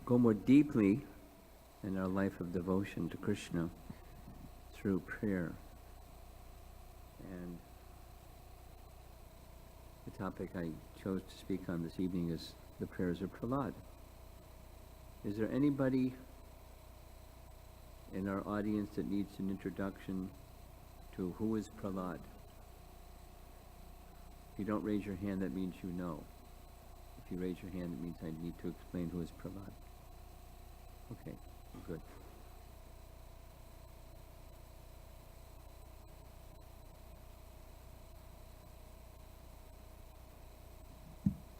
go more deeply in our life of devotion to Krishna through prayer. And the topic I chose to speak on this evening is the prayers of Prahlada. Is there anybody in our audience that needs an introduction to who is Prahlada? If you don't raise your hand, that means you know. If you raise your hand, it means I need to explain who is Prahlada. Okay, good.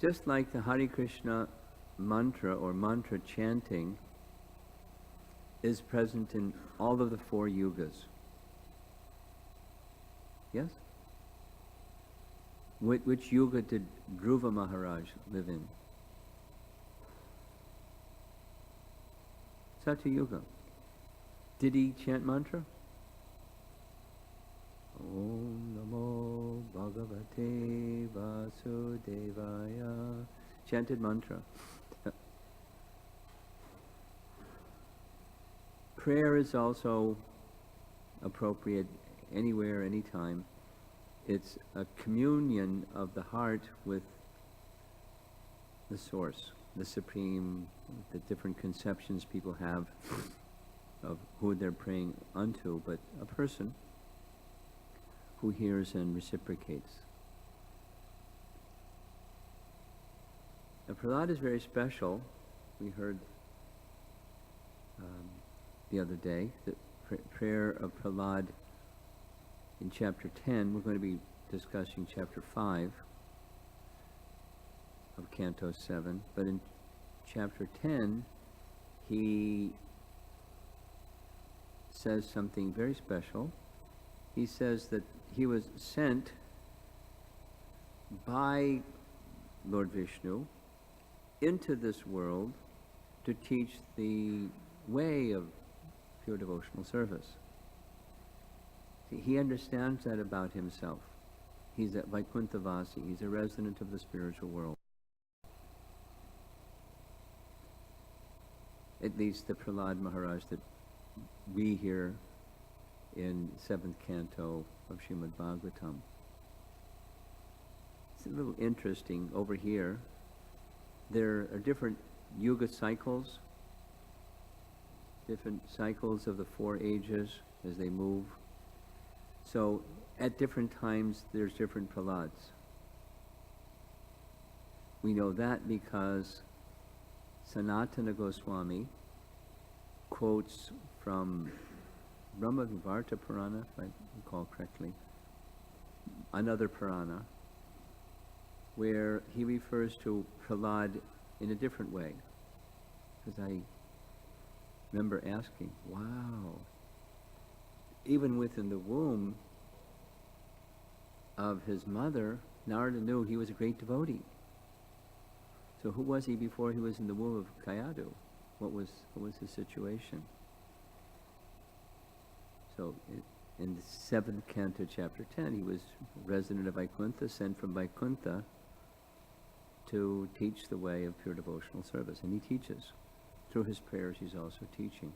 Just like the Hare Krishna mantra or mantra chanting is present in all of the 4 yugas. Yes? Which yuga did Dhruva Maharaj live in? Satya Yuga. Did he chant mantra? Om Namo Bhagavate Vasudevaya. Chanted mantra. Prayer is also appropriate anywhere, anytime. It's a communion of the heart with the source, the supreme, the different conceptions people have of who they're praying unto, but a person who hears and reciprocates. Now, Prahlada is very special. We heard the other day the prayer of Prahlada in chapter 10. We're going to be discussing chapter 5 of Canto 7. But in chapter 10, he says something very special. He says that he was sent by Lord Vishnu into this world to teach the way of pure devotional service. He understands that about himself. He's a Vaikunthavasi. He's a resident of the spiritual world. At least the Prahlada Maharaj that we hear in 7th canto of Srimad Bhagavatam. It's a little interesting over here. There are different yuga cycles, different cycles of the 4 ages as they move. So at different times there's different Prahlads. We know that because Sanatana Goswami quotes from Brahma-Vivarta Purana, if I recall correctly, another Purana, where he refers to Prahlada in a different way. Because I remember asking, wow, even within the womb of his mother, Narada knew he was a great devotee. So who was he before he was in the womb of Kayadu? What was his situation? So in the 7th canto, chapter 10, he was resident of Vaikuntha, sent from Vaikuntha to teach the way of pure devotional service. And he teaches. Through his prayers, he's also teaching.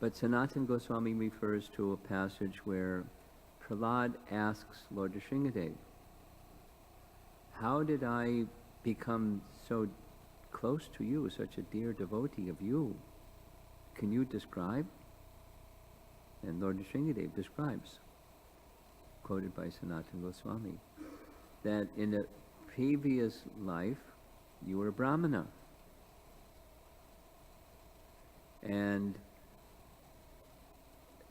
But Sanatana Goswami refers to a passage where Prahlada asks Lord Nrsimhadev, how did I become so close to you, such a dear devotee of you? Can you describe? And Lord Nrsimhadev describes, quoted by Sanatana Goswami, that in a previous life you were a Brahmana. And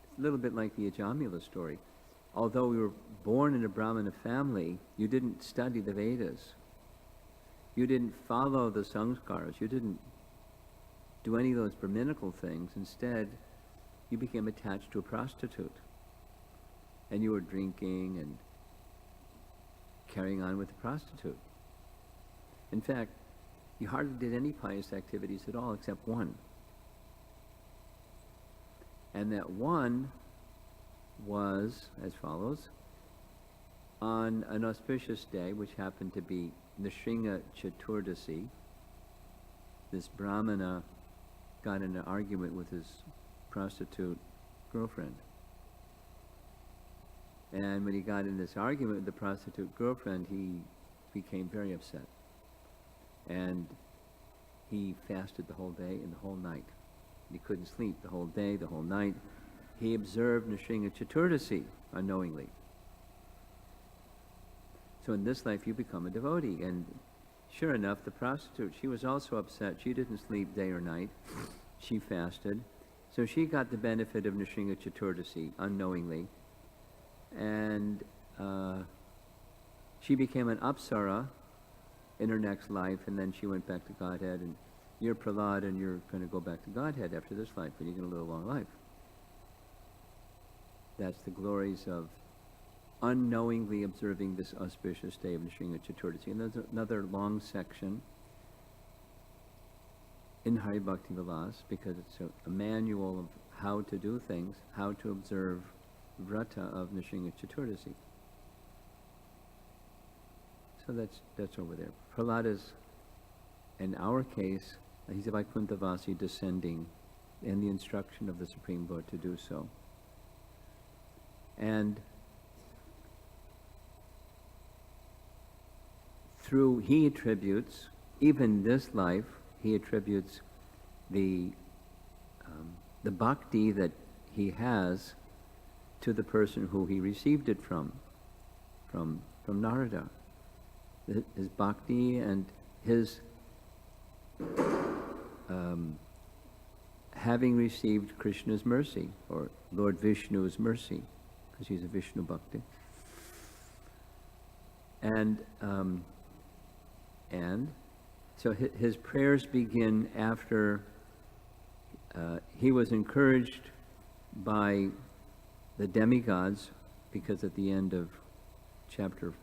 it's a little bit like the Ajamila story. Although we were born in a Brahmana family, you didn't study the Vedas. You didn't follow the sanskaras. You didn't do any of those Brahminical things. Instead, you became attached to a prostitute. And you were drinking and carrying on with the prostitute. In fact, you hardly did any pious activities at all except one. And that one was as follows. on an auspicious day, which happened to be Nrsimha Chaturdasi, this Brahmana got in an argument with his prostitute girlfriend. And when he got in this argument with the prostitute girlfriend, he became very upset. And he fasted the whole day and the whole night. He couldn't sleep the whole day, the whole night. He observed Nrsimha Chaturdasi unknowingly. So in this life you become a devotee. And sure enough, the prostitute, she was also upset. She didn't sleep day or night. She fasted. So she got the benefit of Nrsimha Chaturdasi unknowingly. And she became an apsara in her next life, and then she went back to Godhead, and you're Prahlada, and you're going to go back to Godhead after this life, and you're going to live a long life. That's the glories of unknowingly observing this auspicious day of Nrsimha Chaturdasi. And there's another long section in Hari Bhakti Vilas, because it's a manual of how to do things, how to observe Vrata of Nrsimha Chaturdasi. So that's over there. Prahlada's, in our case, he's a Vaikunthavasi descending in the instruction of the Supreme Lord to do so. And he attributes, even this life, he attributes the bhakti that he has to the person who he received it from Narada. His bhakti and his having received Krishna's mercy, or Lord Vishnu's mercy, because he's a Vishnu bhakti. And so his prayers begin after he was encouraged by the demigods, because at the end of chapter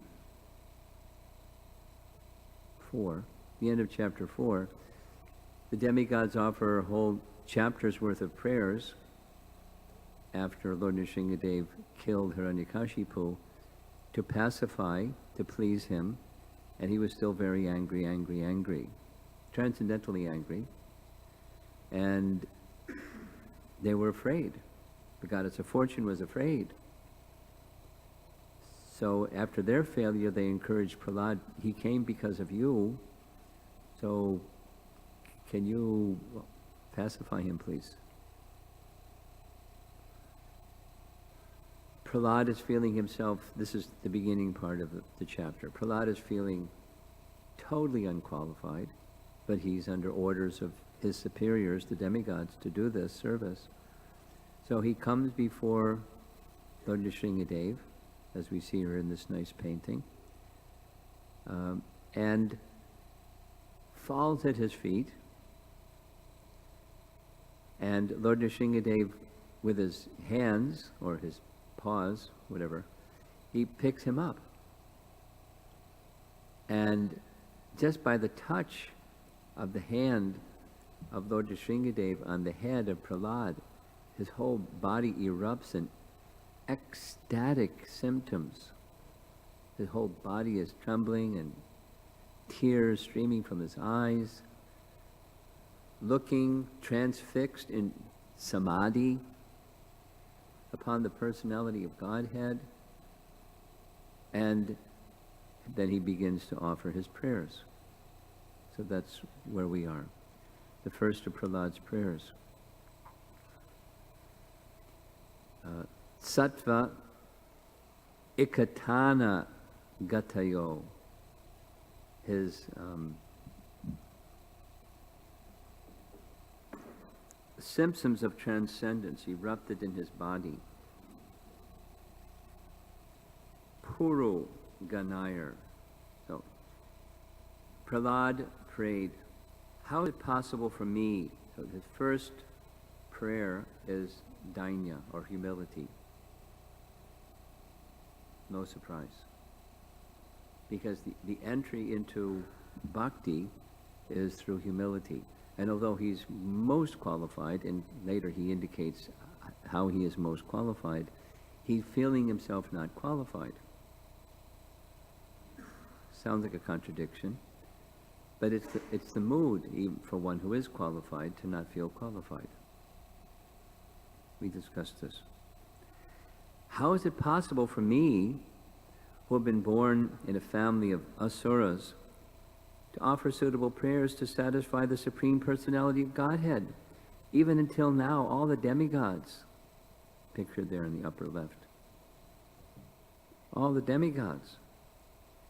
4, the demigods offer a whole chapter's worth of prayers after Lord Nrsimhadev killed Hiranyakashipu to pacify, to please him, and he was still very angry, transcendentally angry, and they were afraid. The goddess of fortune was afraid. So after their failure, they encouraged Prahlad, he came because of you, so can you pacify him, please? Prahlad is feeling himself, this is the beginning part of the chapter, Prahlad is feeling totally unqualified, but he's under orders of his superiors, the demigods, to do this service. So he comes before Lord Nrsimhadev, as we see her in this nice painting, and falls at his feet. And Lord Nrsimhadev, with his hands, or his paws, whatever, he picks him up. And just by the touch of the hand of Lord Nrsimhadev on the head of Prahlad, his whole body erupts in ecstatic symptoms. His whole body is trembling and tears streaming from his eyes, looking transfixed in samadhi upon the personality of Godhead, and then he begins to offer his prayers. So that's where we are. The first of Prahlad's prayers. Sattva ikatana gatayo. His symptoms of transcendence erupted in his body. Puru ganayar. So, Prahlad prayed, how is it possible for me? So his first prayer is dainya, or humility. No surprise. Because the entry into bhakti is through humility. And although he's most qualified, and later he indicates how he is most qualified, he's feeling himself not qualified. Sounds like a contradiction. But it's the mood, even for one who is qualified, to not feel qualified. We discussed this. How is it possible for me, who have been born in a family of asuras, to offer suitable prayers to satisfy the Supreme Personality of Godhead? Even until now, all the demigods, pictured there in the upper left, all the demigods,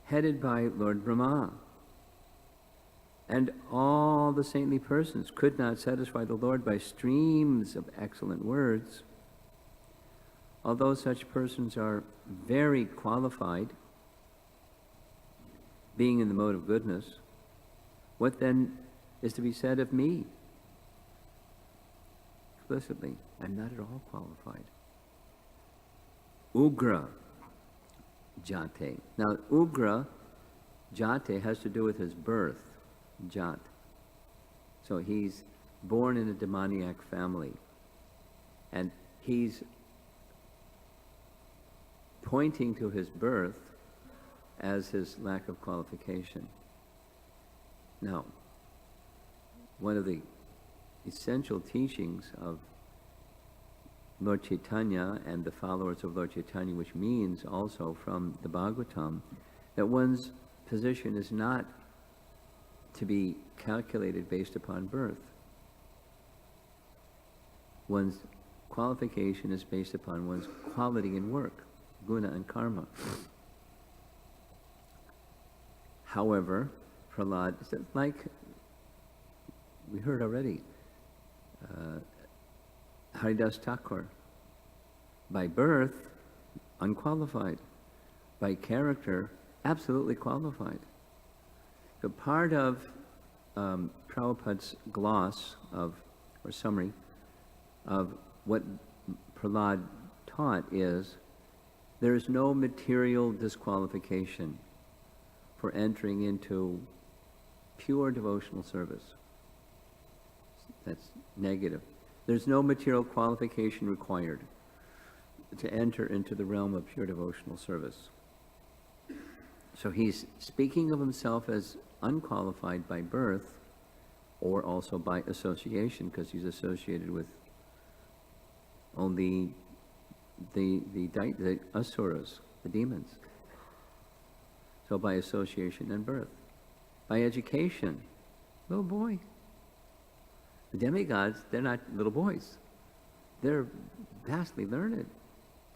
headed by Lord Brahma, and all the saintly persons could not satisfy the Lord by streams of excellent words. Although such persons are very qualified, being in the mode of goodness, what then is to be said of me? Explicitly, I'm not at all qualified. Ugra Jate. Now, Ugra Jate has to do with his birth, Jat. So he's born in a demoniac family. And he's pointing to his birth as his lack of qualification. Now, one of the essential teachings of Lord Chaitanya and the followers of Lord Chaitanya, which means also from the Bhagavatam, that one's position is not to be calculated based upon birth. One's qualification is based upon one's quality in work, guna and karma. However, Prahlada, like we heard already, Haridas Thakur, by birth, unqualified. By character, absolutely qualified. So part of Prabhupada's gloss of, or summary, of what Prahlada taught is, there is no material disqualification for entering into pure devotional service. That's negative. There's no material qualification required to enter into the realm of pure devotional service. So he's speaking of himself as unqualified by birth, or also by association, because he's associated with only the asuras, the demons. So by association and birth. By education, little boy. The demigods, they're not little boys. They're vastly learned,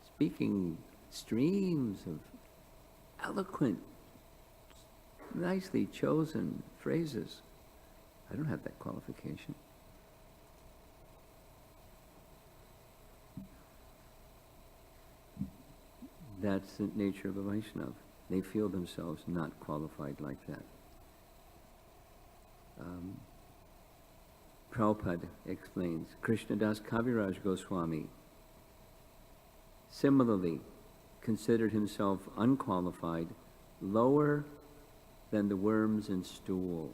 speaking streams of eloquent, nicely chosen phrases. I don't have that qualification. That's the nature of a Vaishnava. They feel themselves not qualified like that. Prabhupada explains, Krishnadas Kaviraj Goswami similarly considered himself unqualified, lower than the worms in stool.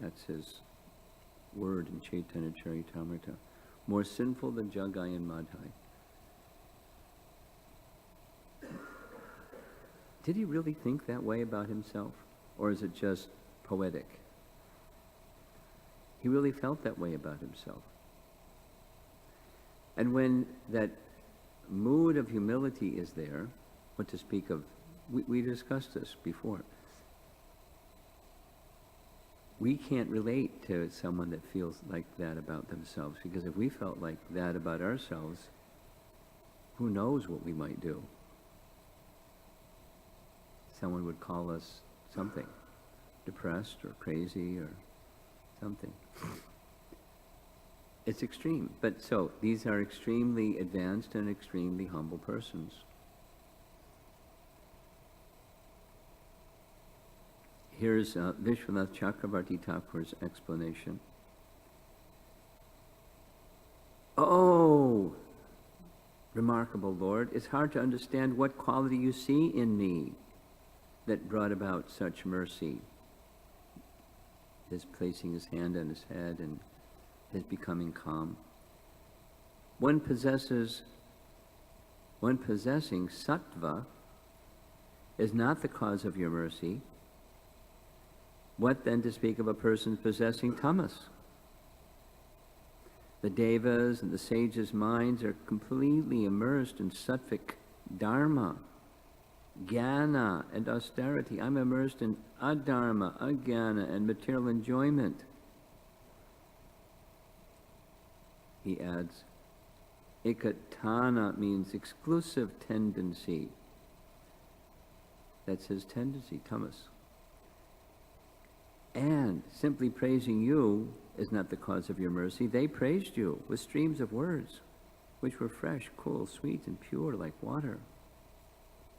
That's his word in Chaitanya Charitamrita. More sinful than Jagai and Madhai. Did he really think that way about himself? Or is it just poetic? He really felt that way about himself. And when that mood of humility is there, what to speak of, we discussed this before. We can't relate to someone that feels like that about themselves, because if we felt like that about ourselves, who knows what we might do? Someone would call us something, depressed or crazy or something. It's extreme. But so, these are extremely advanced and extremely humble persons. Here's Vishwanath Chakravarti Thakur's explanation. Oh, remarkable Lord, it's hard to understand what quality you see in me that brought about such mercy. His placing his hand on his head and his becoming calm. One possessing sattva is not the cause of your mercy, what then to speak of a person possessing tamas? The devas and the sages' minds are completely immersed in sattvic dharma, jnana, and austerity. I'm immersed in adharma, ajnana, and material enjoyment. He adds, ikatana means exclusive tendency. That's his tendency, tamas. And simply praising you is not the cause of your mercy. They praised you with streams of words, which were fresh, cool, sweet, and pure like water,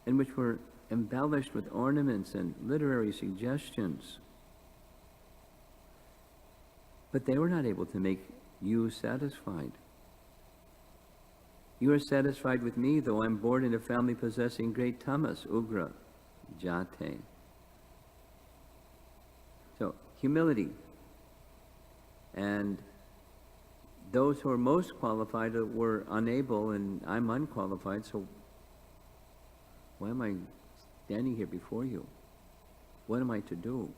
and which were embellished with ornaments and literary suggestions. But they were not able to make you satisfied. You are satisfied with me, though I'm born in a family possessing great tamas, ugra, jate. So, humility. And those who are most qualified were unable, and I'm unqualified, so why am I standing here before you? What am I to do?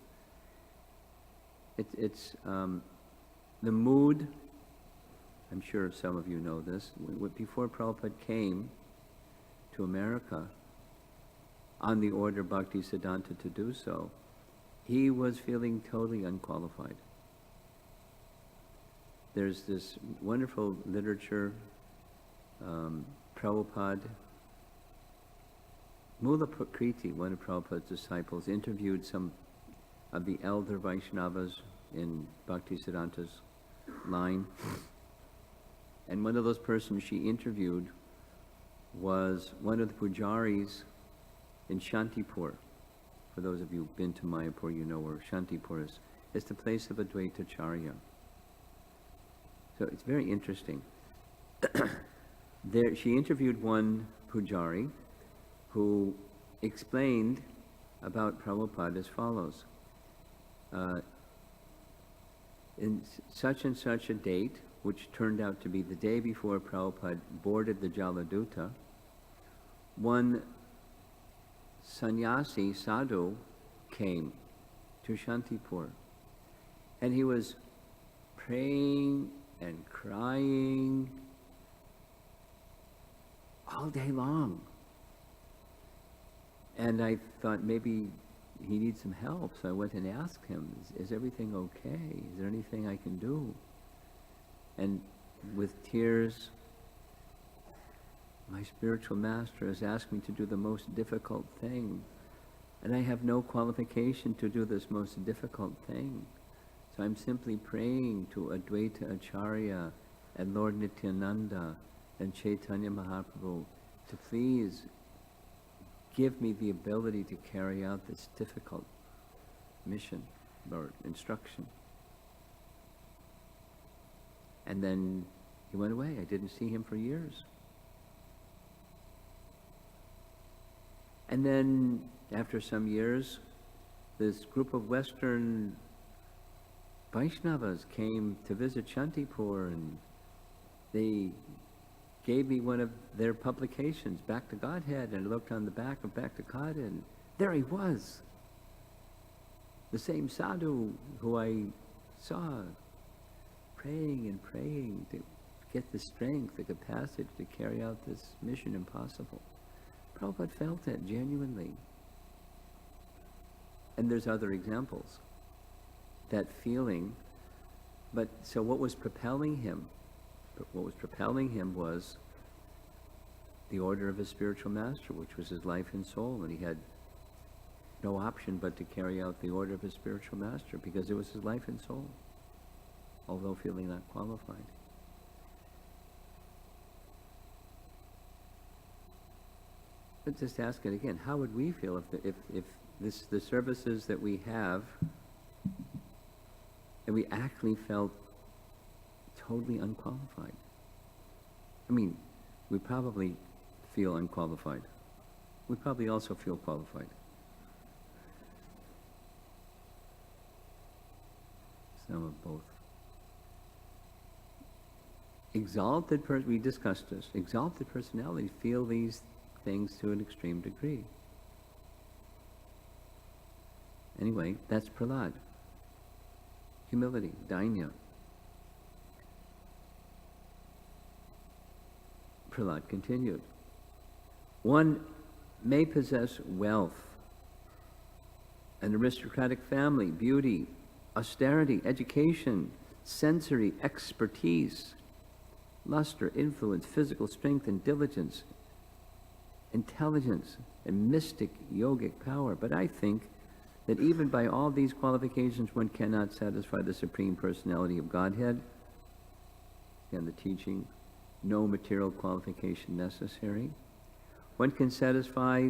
It's the mood. I'm sure some of you know this. Before Prabhupada came to America, on the order of Bhaktisiddhanta to do so, he was feeling totally unqualified. There's this wonderful literature, Prabhupada, Mula Prakriti, one of Prabhupada's disciples, interviewed some of the elder Vaishnavas in Bhaktisiddhanta's line. And one of those persons she interviewed was one of the pujaris in Shantipur. For those of you who've been to Mayapur, you know where Shantipur is. It's the place of Advaitacharya. So it's very interesting. There, she interviewed one pujari who explained about Prabhupada as follows. In such and such a date, which turned out to be the day before Prabhupada boarded the Jaladuta, one sannyasi, sadhu, came to Shantipur. And he was praying and crying all day long. And I thought maybe he needs some help, so I went and asked him, is everything okay? Is there anything I can do? And with tears, my spiritual master has asked me to do the most difficult thing, and I have no qualification to do this most difficult thing. So I'm simply praying to Advaita Acharya and Lord Nityananda and Chaitanya Mahaprabhu to please give me the ability to carry out this difficult mission or instruction. And then he went away. I didn't see him for years. And then after some years, this group of Western Vaishnavas came to visit Shantipur, and they gave me one of their publications, Back to Godhead, and I looked on the back of Back to Godhead, and there he was. The same sadhu who I saw praying and praying to get the strength, the capacity to carry out this mission impossible. Prabhupada felt it genuinely. And there's other examples. That feeling, but so what was propelling him? What was propelling him was the order of his spiritual master, which was his life and soul, and he had no option but to carry out the order of his spiritual master because it was his life and soul, although feeling not qualified. But just ask it again, how would we feel if the services that we have, and we actually felt totally unqualified? I mean, we probably feel unqualified. We probably also feel qualified. Some of both. We discussed this. Exalted personalities feel these things to an extreme degree. Anyway, that's Prahlad. Humility, dainya. Prahlad continued. One may possess wealth, an aristocratic family, beauty, austerity, education, sensory expertise, luster, influence, physical strength and diligence, intelligence, and mystic yogic power. But I think that even by all these qualifications, one cannot satisfy the Supreme Personality of Godhead. Again, the teaching, no material qualification necessary. One can satisfy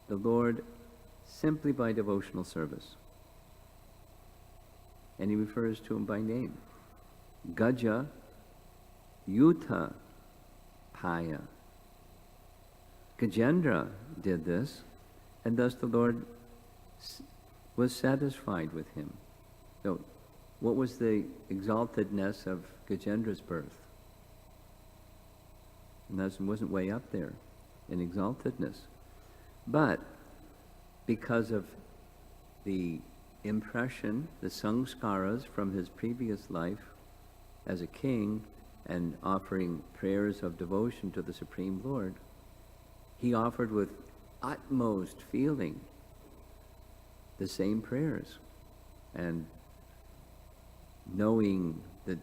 the Lord simply by devotional service. And he refers to him by name. Gaja Yuta Paya. Gajendra did this, and thus the Lord was satisfied with him. So, what was the exaltedness of Gajendra's birth? And that wasn't way up there in exaltedness. But because of the impression, the samskaras from his previous life as a king and offering prayers of devotion to the Supreme Lord, he offered with utmost feeling the same prayers. And knowing the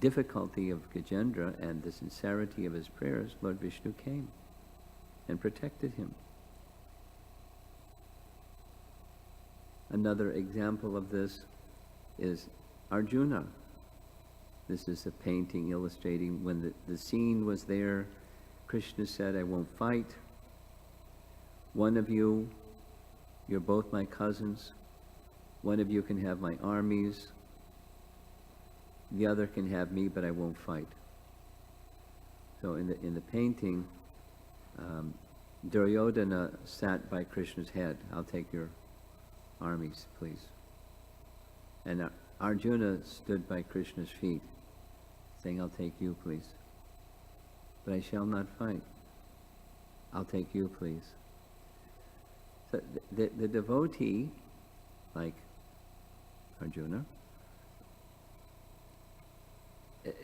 difficulty of Gajendra and the sincerity of his prayers, Lord Vishnu came and protected him. Another example of this is Arjuna. This is a painting illustrating when the scene was there. Krishna said, I won't fight. One of you, you're both my cousins. One of you can have my armies. The other can have me, but I won't fight. So in the painting, Duryodhana sat by Krishna's head. I'll take your armies, please. And Arjuna stood by Krishna's feet, saying, I'll take you, please. But I shall not fight. I'll take you, please. So the devotee, like Arjuna,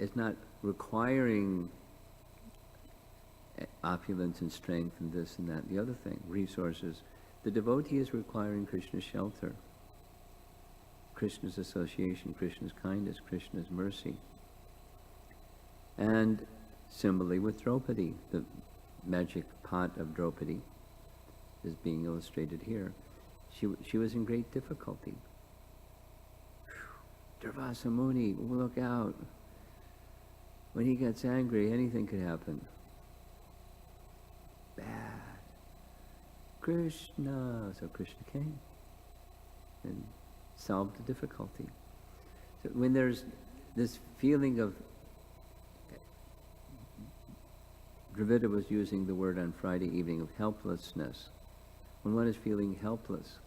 is not requiring opulence and strength and this and that, the other thing, resources. The devotee is requiring Krishna's shelter, Krishna's association, Krishna's kindness, Krishna's mercy. And similarly with Draupadi, the magic pot of Draupadi is being illustrated here. She was in great difficulty. Durvasa Muni, look out. When he gets angry, anything could happen. Bad. Krishna. So Krishna came and solved the difficulty. So when there's this feeling of, Dravida was using the word on Friday evening of helplessness. When one is feeling helpless,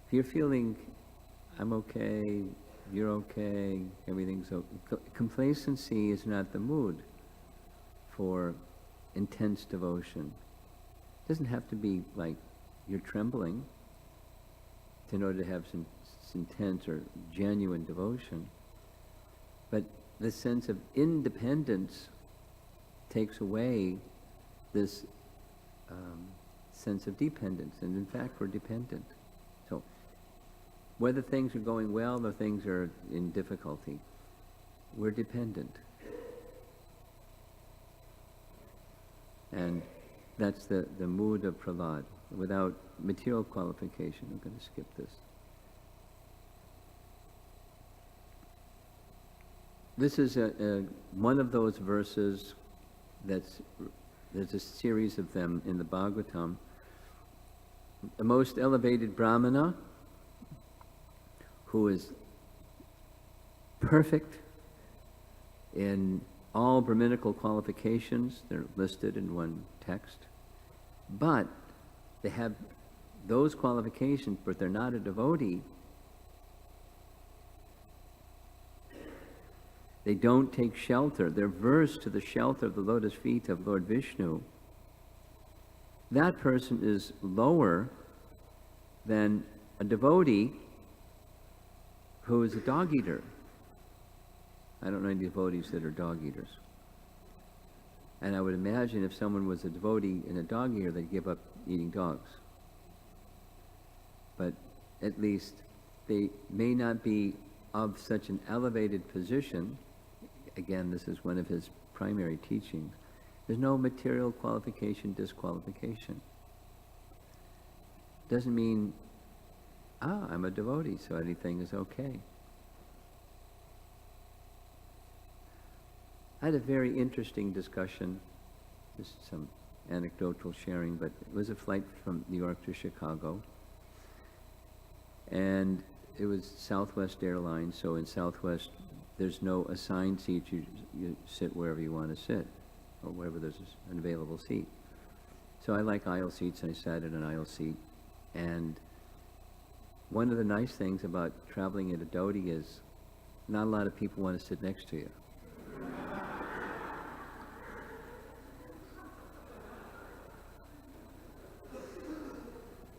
if you're feeling, I'm okay, you're okay, everything's okay. Complacency is not the mood for intense devotion. It doesn't have to be like you're trembling in order to have some intense or genuine devotion. But the sense of independence takes away this sense of dependence. And in fact, we're dependent. So whether things are going well or things are in difficulty, we're dependent. And that's the mood of Prahlad, without material qualification. I'm going to skip this. This is one of those verses there's a series of them in the Bhagavatam. The most elevated Brahmana, who is perfect in all Brahminical qualifications, they're listed in one text, but they have those qualifications, but they're not a devotee. They don't take shelter. They're versed to the shelter of the lotus feet of Lord Vishnu. That person is lower than a devotee who is a dog eater. I don't know any devotees that are dog eaters. And I would imagine if someone was a devotee and a dog eater, they'd give up eating dogs. But at least they may not be of such an elevated position. Again, this is one of his primary teachings. There's no material qualification, disqualification. Doesn't mean, I'm a devotee, so anything is okay. I had a very interesting discussion, just some anecdotal sharing, but it was a flight from New York to Chicago. And it was Southwest Airlines, so in Southwest, there's no assigned seat. You sit wherever you want to sit, or wherever there's an available seat. So I like aisle seats, and I sat in an aisle seat. And one of the nice things about traveling at a dhoti is not a lot of people want to sit next to you.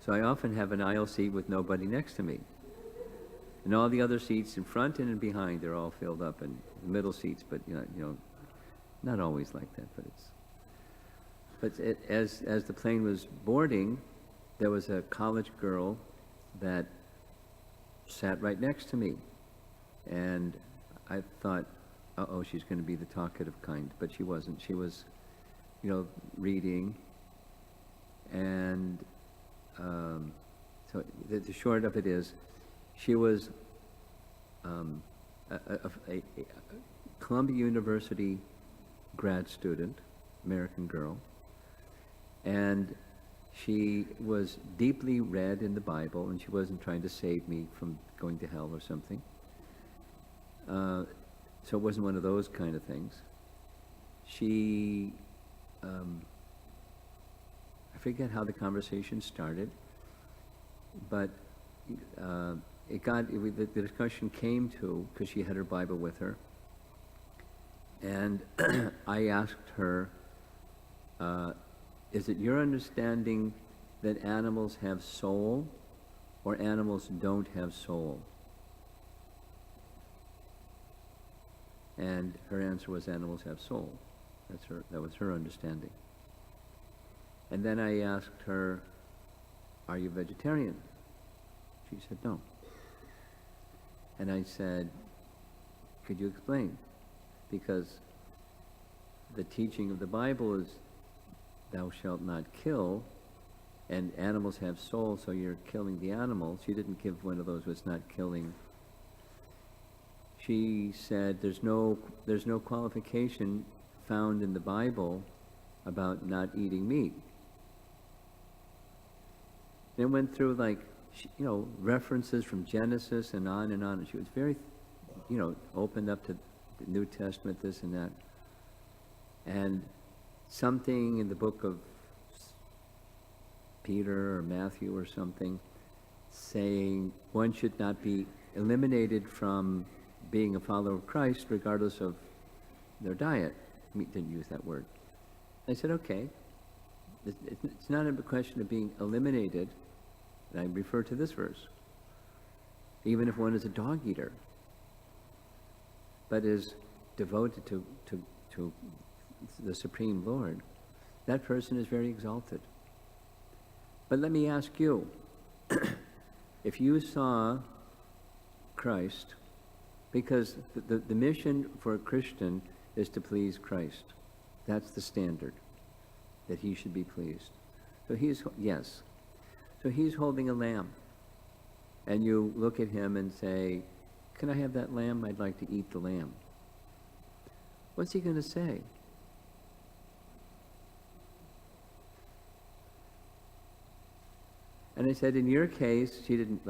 So I often have an aisle seat with nobody next to me. And all the other seats in front and in behind, they're all filled up, and middle seats, but you know, not always like that, but as the plane was boarding, there was a college girl that sat right next to me. And I thought, uh-oh, she's going to be the talkative kind, but she wasn't. She was, reading. And so the short of it is, she was a Columbia University grad student, American girl, and she was deeply read in the Bible, and she wasn't trying to save me from going to hell or something. So it wasn't one of those kind of things. She, I forget how the conversation started, but the discussion came to, because she had her Bible with her, and I asked her, is it your understanding that animals have soul, or animals don't have soul? And her answer was, animals have soul. That was her understanding. And then I asked her, are you vegetarian? She said, no. And I said, could you explain? Because the teaching of the Bible is, thou shalt not kill, and animals have soul, so you're killing the animals. She didn't give one of those was not killing. She said, there's no qualification found in the Bible about not eating meat. Then went through references from Genesis and on, and she was very, opened up to the New Testament, this and that. And something in the book of Peter or Matthew or something saying one should not be eliminated from being a follower of Christ regardless of their diet. Didn't use that word. I said, okay, it's not a question of being eliminated, and I refer to this verse, even if one is a dog eater, but is devoted to the Supreme Lord, that person is very exalted. But let me ask you, if you saw Christ, because the mission for a Christian is to please Christ. That's the standard, that he should be pleased. So So he's holding a lamb, and you look at him and say, can I have that lamb? I'd like to eat the lamb. What's he going to say? And I said, in your case, she didn't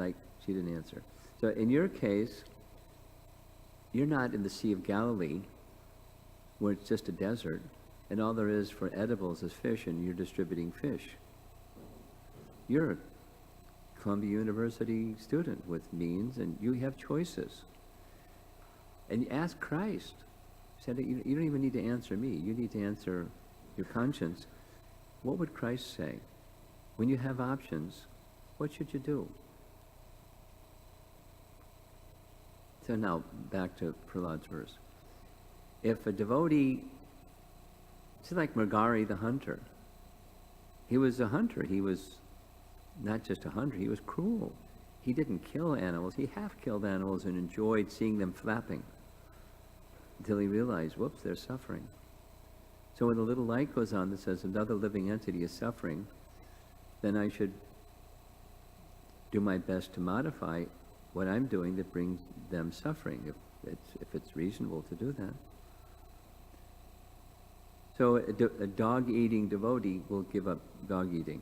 answer. So in your case, you're not in the Sea of Galilee, where it's just a desert, and all there is for edibles is fish, and you're distributing fish. You're a Columbia University student with means, and you have choices. And you ask Christ. He said, you don't even need to answer me. You need to answer your conscience. What would Christ say? When you have options, what should you do? So now, back to Prahlad's verse. If a devotee, it's like Mrgari the hunter. He was a hunter. He was not just a hunter, he was cruel. He didn't kill animals. He half-killed animals and enjoyed seeing them flapping until he realized, whoops, they're suffering. So when the little light goes on that says another living entity is suffering, then I should do my best to modify what I'm doing that brings them suffering, if it's reasonable to do that. So a dog-eating devotee will give up dog eating.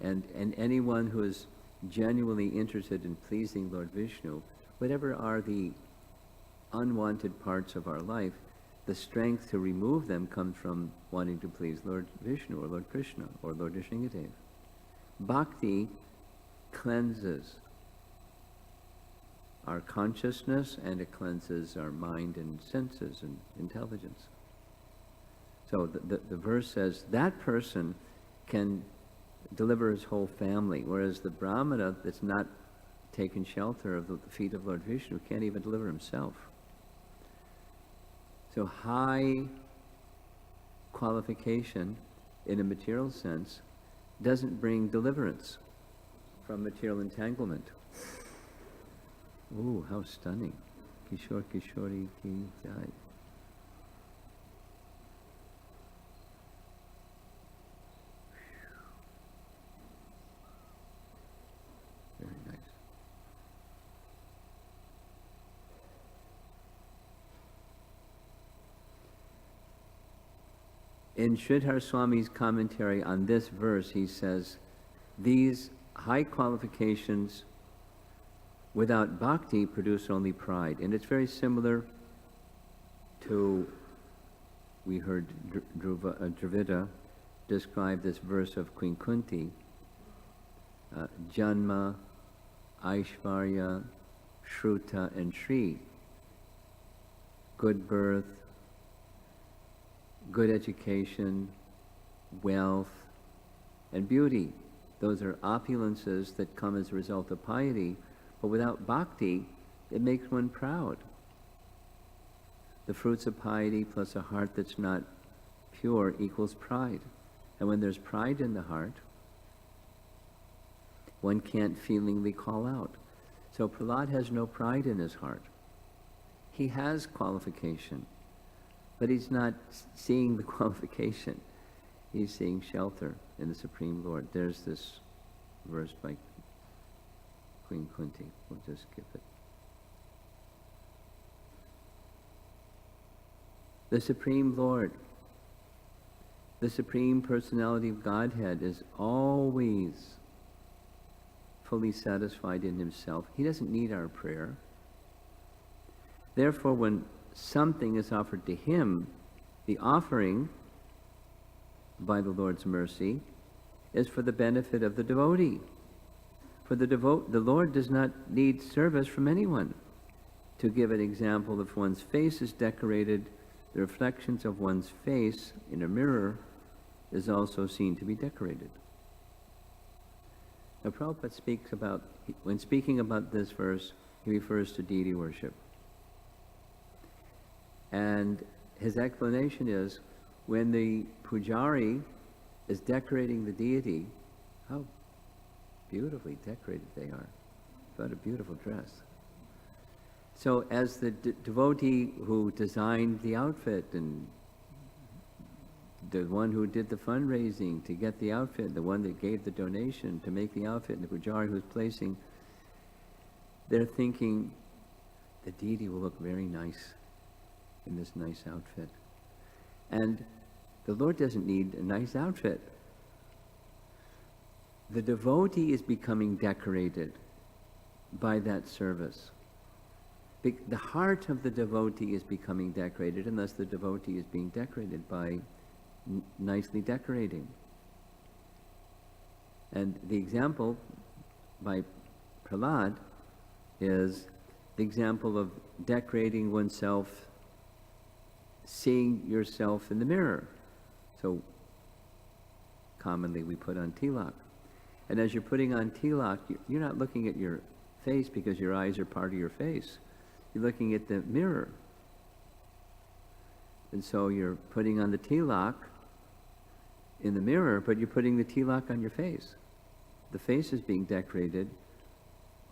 And anyone who is genuinely interested in pleasing Lord Vishnu, whatever are the unwanted parts of our life, the strength to remove them comes from wanting to please Lord Vishnu or Lord Krishna or Lord Nrsimhadev. Bhakti cleanses our consciousness, and it cleanses our mind and senses and intelligence. So the verse says that person can deliver his whole family, whereas the Brahmana that's not taken shelter of the feet of Lord Vishnu can't even deliver himself. So high qualification in a material sense doesn't bring deliverance from material entanglement. Ooh, how stunning. Kishore Kishori Ki Jai. Very nice. In Sridhar Swami's commentary on this verse, he says, these high qualifications without bhakti produce only pride. And it's very similar to, we heard Dravida describe this verse of Queen Kunti, Janma, Aishvarya, Shruta, and Shri. Good birth, good education, wealth, and beauty. Those are opulences that come as a result of piety, but without bhakti, it makes one proud. The fruits of piety plus a heart that's not pure equals pride. And when there's pride in the heart, one can't feelingly call out. So Prahlad has no pride in his heart. He has qualification, but he's not seeing the qualification. He's seeing shelter in the Supreme Lord. There's this verse by Queen Kunti. We'll just skip it. The Supreme Lord, the Supreme Personality of Godhead, is always fully satisfied in himself. He doesn't need our prayer. Therefore, when something is offered to him, the offering, by the Lord's mercy, is for the benefit of the devotee. For the Lord does not need service from anyone. To give an example, if one's face is decorated, the reflections of one's face in a mirror is also seen to be decorated. Now, Prabhupada speaks about, when speaking about this verse, he refers to deity worship. And his explanation is, when the pujari is decorating the deity, how beautifully decorated they are. What a beautiful dress. So as the devotee who designed the outfit, and the one who did the fundraising to get the outfit, the one that gave the donation to make the outfit, and the pujari who's placing, they're thinking, the deity will look very nice in this nice outfit. And the Lord doesn't need a nice outfit. The devotee is becoming decorated by that service. The heart of the devotee is becoming decorated, and thus the devotee is being decorated by nicely decorating. And the example by Prahlad is the example of decorating oneself, seeing yourself in the mirror. So commonly we put on tilak. And as you're putting on tilak, you're not looking at your face because your eyes are part of your face. You're looking at the mirror. And so you're putting on the tilak in the mirror, but you're putting the tilak on your face. The face is being decorated,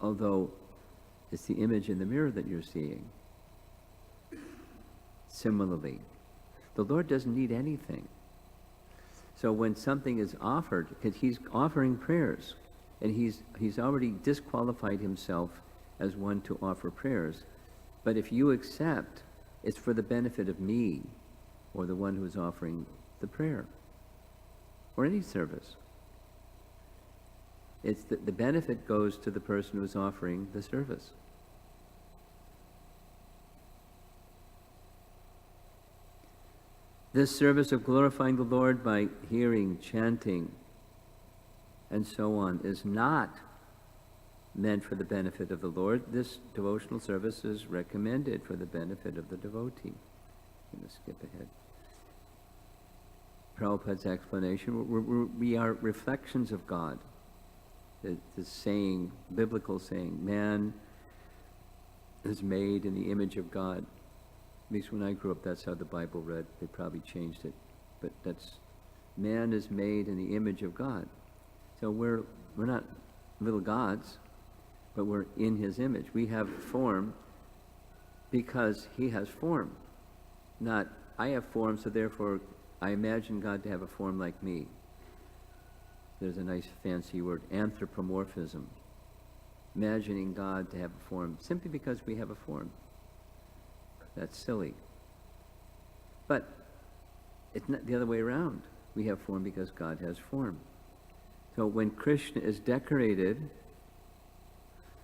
although it's the image in the mirror that you're seeing. Similarly, the Lord doesn't need anything. So when something is offered, because he's offering prayers, and he's already disqualified himself as one to offer prayers, but if you accept, it's for the benefit of me, or the one who's offering the prayer, or any service. It's the benefit goes to the person who's offering the service. This service of glorifying the Lord by hearing, chanting, and so on is not meant for the benefit of the Lord. This devotional service is recommended for the benefit of the devotee. I'm going to skip ahead. Prabhupada's explanation, we are reflections of God. The saying, biblical saying, man is made in the image of God. At least when I grew up, that's how the Bible read. They probably changed it. But that's, man is made in the image of God. So we're not little gods, but we're in his image. We have form because he has form. Not, I have form, so therefore I imagine God to have a form like me. There's a nice fancy word, anthropomorphism. Imagining God to have a form simply because we have a form. That's silly. But it's not the other way around. We have form because God has form. So when Krishna is decorated,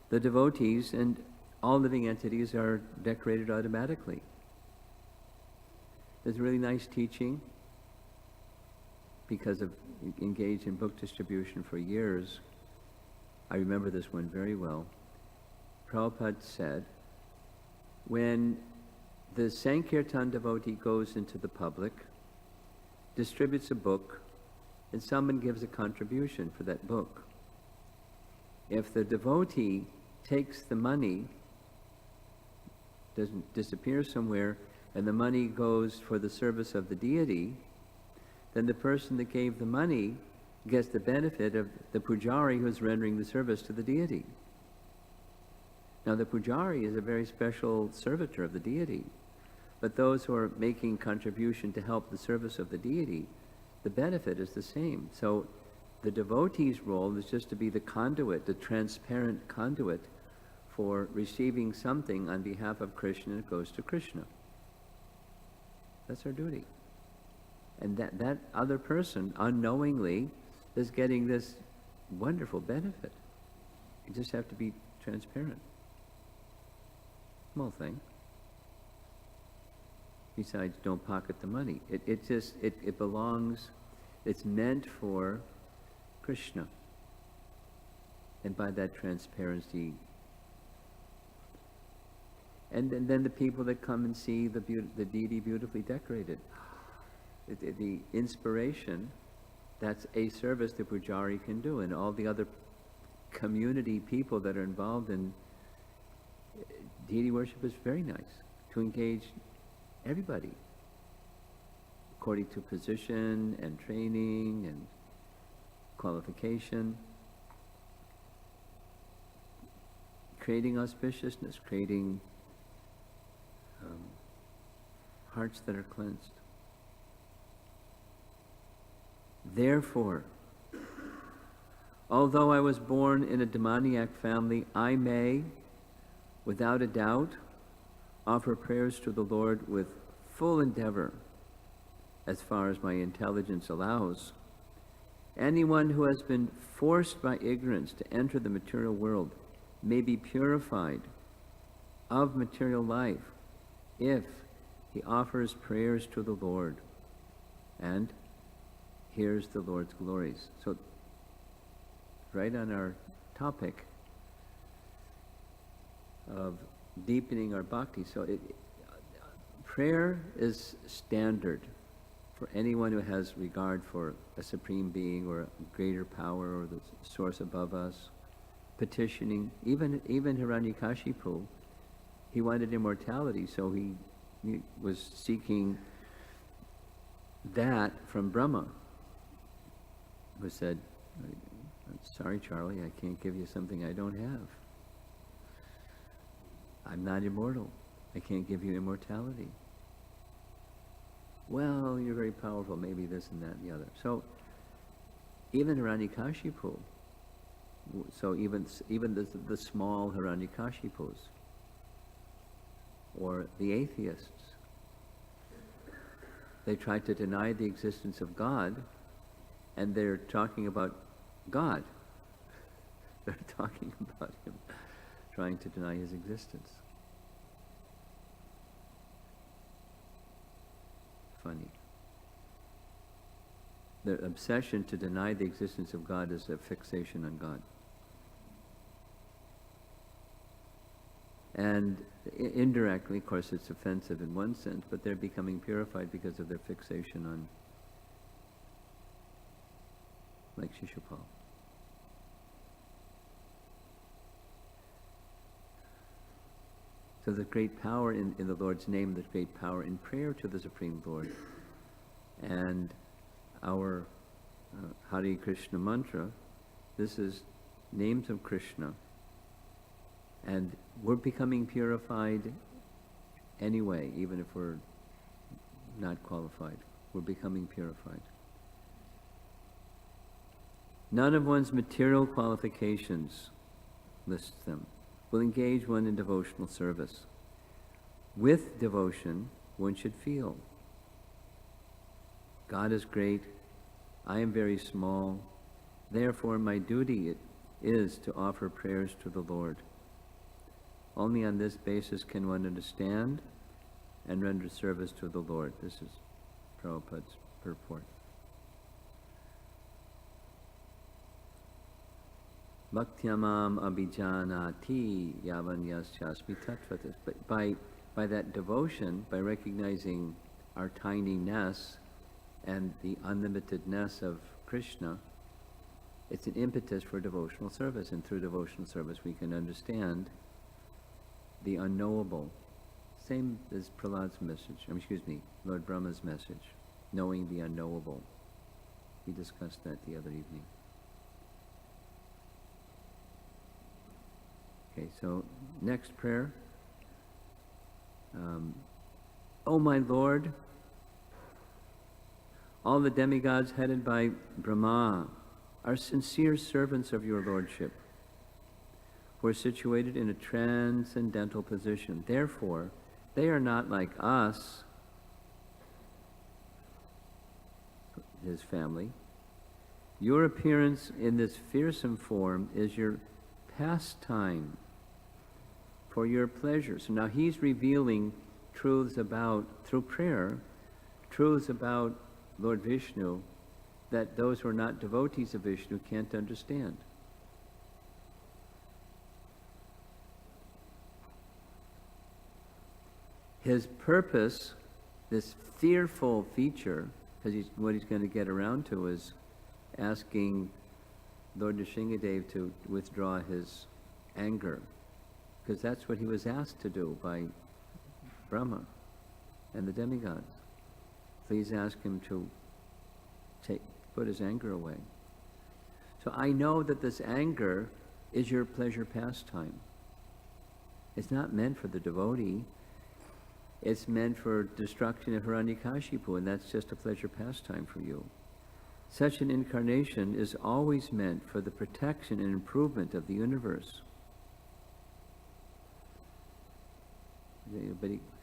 the devotees and all living entities are decorated automatically. There's a really nice teaching, because of engaged in book distribution for years. I remember this one very well. Prabhupada said, when the Sankirtan devotee goes into the public, distributes a book, and someone gives a contribution for that book. If the devotee takes the money, doesn't disappear somewhere, and the money goes for the service of the deity, then the person that gave the money gets the benefit of the pujari who's rendering the service to the deity. Now the pujari is a very special servitor of the deity, but those who are making contribution to help the service of the deity, the benefit is the same. So the devotee's role is just to be the conduit, the transparent conduit for receiving something on behalf of Krishna, and it goes to Krishna. That's our duty. And that other person, unknowingly, is getting this wonderful benefit. You just have to be transparent. Small thing. Besides, don't pocket the money. It belongs, it's meant for Krishna. And by that transparency, and then the people that come and see the deity beautifully decorated. The inspiration, that's a service the pujari can do, and all the other community people that are involved in deity worship is very nice, to engage everybody according to position and training and qualification, creating auspiciousness, creating hearts that are cleansed. Therefore, although I was born in a demoniac family, I may, without a doubt, offer prayers to the Lord with full endeavor, as far as my intelligence allows. Anyone who has been forced by ignorance to enter the material world may be purified of material life if he offers prayers to the Lord and hears the Lord's glories. So, right on our topic of deepening our bhakti. So prayer is standard for anyone who has regard for a supreme being or a greater power or the source above us. Petitioning, even Hiranyakashipu, he wanted immortality, so he was seeking that from Brahma, who said, sorry, Charlie, I can't give you something I don't have. I'm not immortal. I can't give you immortality. Well, you're very powerful, maybe this and that and the other. So even Hiranyakashipu, so even the small Hiranyakashipus, or the atheists, they try to deny the existence of God, and they're talking about God. They're talking about him, trying to deny his existence. Funny. Their obsession to deny the existence of God is a fixation on God. And indirectly, of course, it's offensive in one sense, but they're becoming purified because of their fixation on, like Shishupal. So the great power in the Lord's name, the great power in prayer to the Supreme Lord. And our Hare Krishna mantra, this is names of Krishna. And we're becoming purified anyway, even if we're not qualified. We're becoming purified. None of one's material qualifications, lists them, will engage one in devotional service. With devotion, one should feel, God is great, I am very small, therefore my duty is to offer prayers to the Lord. Only on this basis can one understand and render service to the Lord. This is Prabhupada's purport. Bhaktyamam abhijanati yavanyasyasmi tattvatas. But by that devotion, by recognizing our tinyness and the unlimitedness of Krishna, it's an impetus for devotional service. And through devotional service we can understand the unknowable. Same as Prahlada's message, Lord Brahma's message, knowing the unknowable. We discussed that the other evening. Okay, so next prayer. O my Lord, all the demigods headed by Brahma are sincere servants of your Lordship, who are situated in a transcendental position. Therefore, they are not like us, his family. Your appearance in this fearsome form is your pastime for your pleasure. So now he's revealing truths about, through prayer, truths about Lord Vishnu that those who are not devotees of Vishnu can't understand. His purpose, this fearful feature, because what he's going to get around to is asking Lord Nrsingadev to withdraw his anger, because that's what he was asked to do by Brahma and the demigods. Please ask him to put his anger away. So I know that this anger is your pleasure pastime. It's not meant for the devotee. It's meant for destruction of Hiranyakashipu, and that's just a pleasure pastime for you. Such an incarnation is always meant for the protection and improvement of the universe.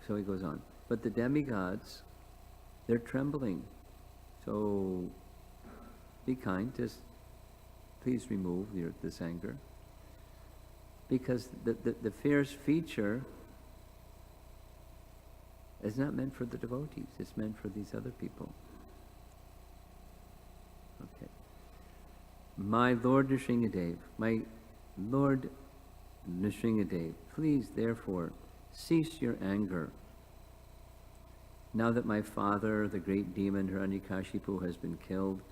So he goes on. But the demigods, they're trembling. So be kind, just please remove this anger. Because the fierce feature is not meant for the devotees, it's meant for these other people. Okay. My Lord Nrsingadev, please therefore cease your anger. Now that my father, the great demon Hiranyakashipu, has been killed,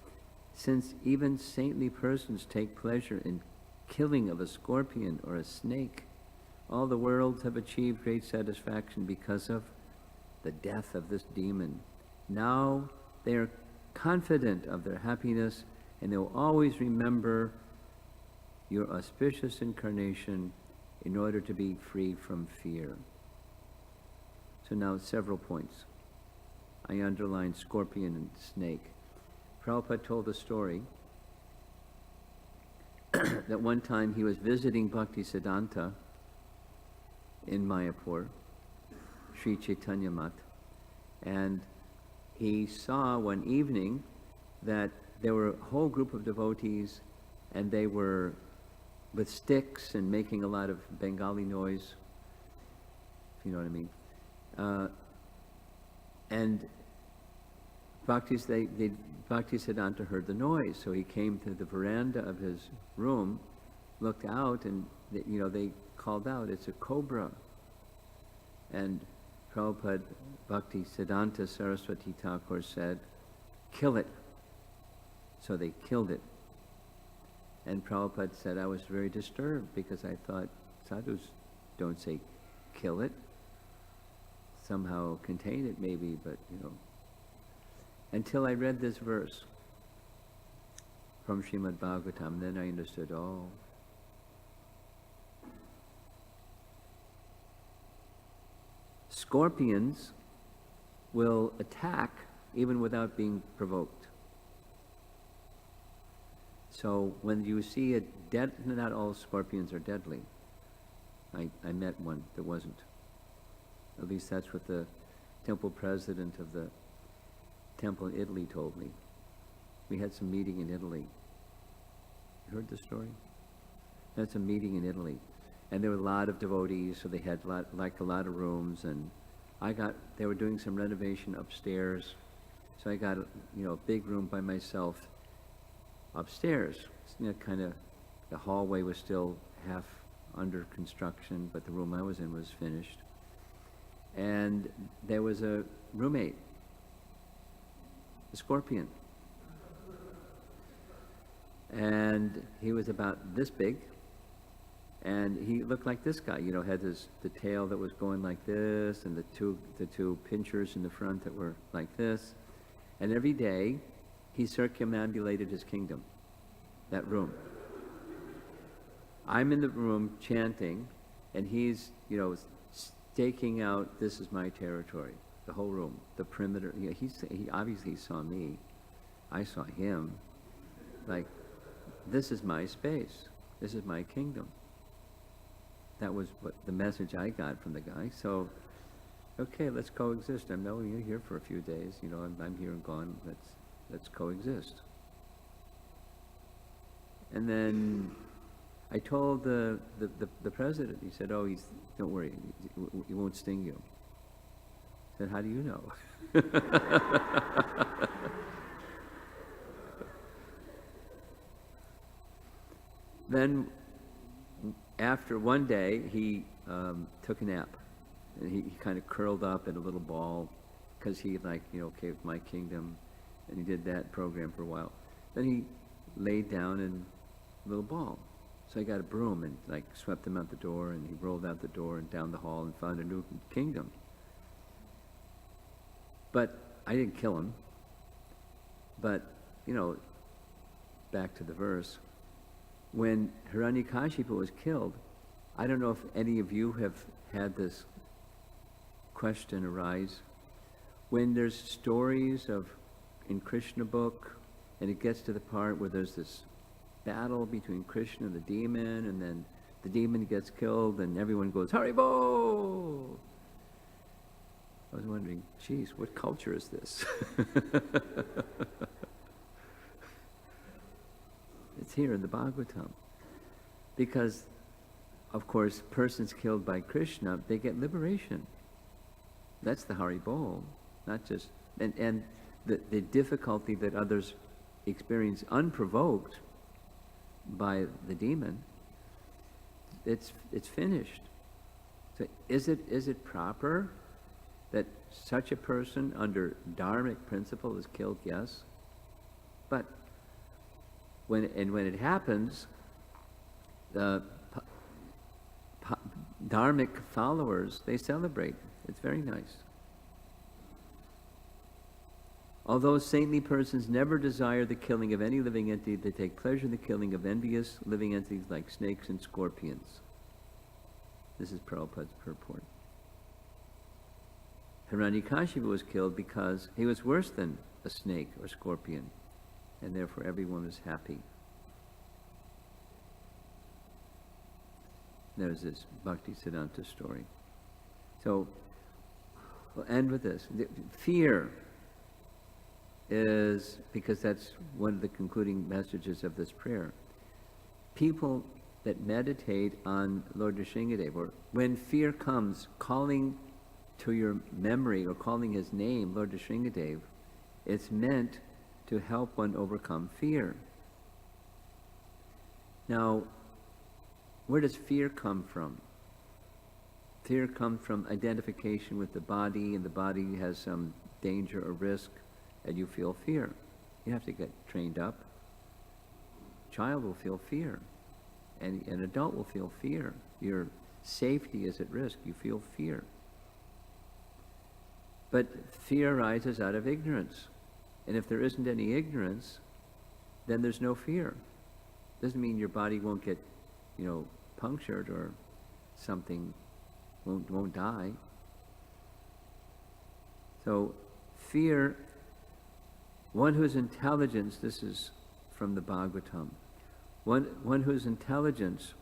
since even saintly persons take pleasure in killing of a scorpion or a snake, all the worlds have achieved great satisfaction because of the death of this demon. Now they are confident of their happiness, and they will always remember your auspicious incarnation in order to be free from fear. So now several points. I underlined scorpion and snake. Prabhupada told a story that one time he was visiting Bhaktisiddhanta in Mayapur, Sri Chaitanya Mat, and he saw one evening that there were a whole group of devotees, and they were with sticks and making a lot of Bengali noise, if you know what I mean. And Bhaktisiddhanta heard the noise, so he came to the veranda of his room, looked out, and they called out, "It's a cobra." And Prabhupada Bhaktisiddhanta Saraswati Thakur said, "Kill it." So they killed it. And Prabhupada said, I was very disturbed because I thought sadhus don't say kill it. Somehow contain it maybe, but Until I read this verse from Srimad Bhagavatam, then I understood, scorpions will attack even without being provoked. So when you see not all scorpions are deadly. I met one that wasn't. At least that's what the temple president of the temple in Italy told me. We had some meeting in Italy. You heard the story? That's a meeting in Italy. And there were a lot of devotees, so they had a lot of rooms, and they were doing some renovation upstairs. So I got a big room by myself upstairs. The hallway was still half under construction, but the room I was in was finished. And there was a roommate, a scorpion. And he was about this big, and he looked like this guy, had the tail that was going like this, and the two pinchers in the front that were like this. And every day, he circumambulated his kingdom, that room. I'm in the room chanting, and he's, staking out, this is my territory, the whole room, the perimeter. He obviously saw me. I saw him. Like, this is my space. This is my kingdom. That was what the message I got from the guy. So, okay, let's coexist. I'm knowing you're here for a few days. I'm here and gone. Let's coexist. And then I told the president. He said, "Oh, don't worry. He won't sting you." I said, "How do you know?" Then, after one day, he took a nap, and he kind of curled up in a little ball, because he okay, with my kingdom, and he did that program for a while. Then he laid down in a little ball. So I got a broom and swept him out the door, and he rolled out the door and down the hall and found a new kingdom. But I didn't kill him. But, back to the verse. When Hiranyakashipu was killed, I don't know if any of you have had this question arise. When there's stories in Krishna book, and it gets to the part where there's this battle between Krishna and the demon, and then the demon gets killed, and everyone goes, Haribo! I was wondering, geez, what culture is this? It's here in the Bhagavatam. Because, of course, persons killed by Krishna, they get liberation. That's the Haribo, not just... And the difficulty that others experience unprovoked by the demon, it's finished. So is it proper that such a person under dharmic principle is killed? Yes. But when it happens, the dharmic followers, they celebrate. It's very nice. Although saintly persons never desire the killing of any living entity, they take pleasure in the killing of envious living entities like snakes and scorpions. This is Prabhupada's purport. Hiranyakashipu was killed because he was worse than a snake or scorpion, and therefore everyone was happy. There's this Bhaktisiddhanta story. So, we'll end with this. Fear is, because that's one of the concluding messages of this prayer. People that meditate on Lord Nrsingadev, or when fear comes, calling to your memory or calling his name, Lord Nrsingadev, it's meant to help one overcome fear. Now, where does fear come from? Fear comes from identification with the body, and the body has some danger or risk, and you feel fear. You have to get trained up. A child will feel fear, and an adult will feel fear. Your safety is at risk. You feel fear. But fear arises out of ignorance. And if there isn't any ignorance, then there's no fear. Doesn't mean your body won't get, punctured or something won't die. So fear, one whose intelligence, this is from the Bhagavatam, one whose intelligence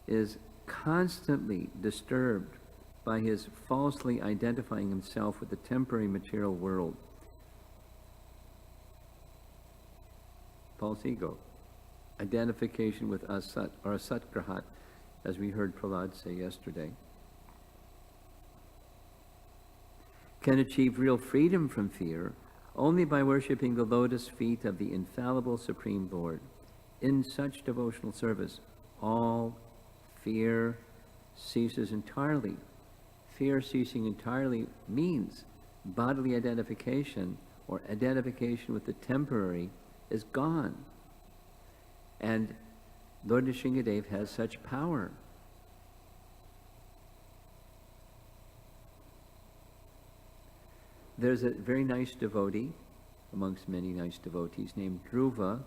is constantly disturbed by his falsely identifying himself with the temporary material world. False ego. Identification with asat, or asatgrahat, as we heard Prahlada say yesterday, can achieve real freedom from fear only by worshipping the lotus feet of the infallible Supreme Lord. In such devotional service, all fear ceases entirely. Fear ceasing entirely means bodily identification or identification with the temporary is gone. And Lord Nrsingadev has such power. There's a very nice devotee, amongst many nice devotees, named Dhruva,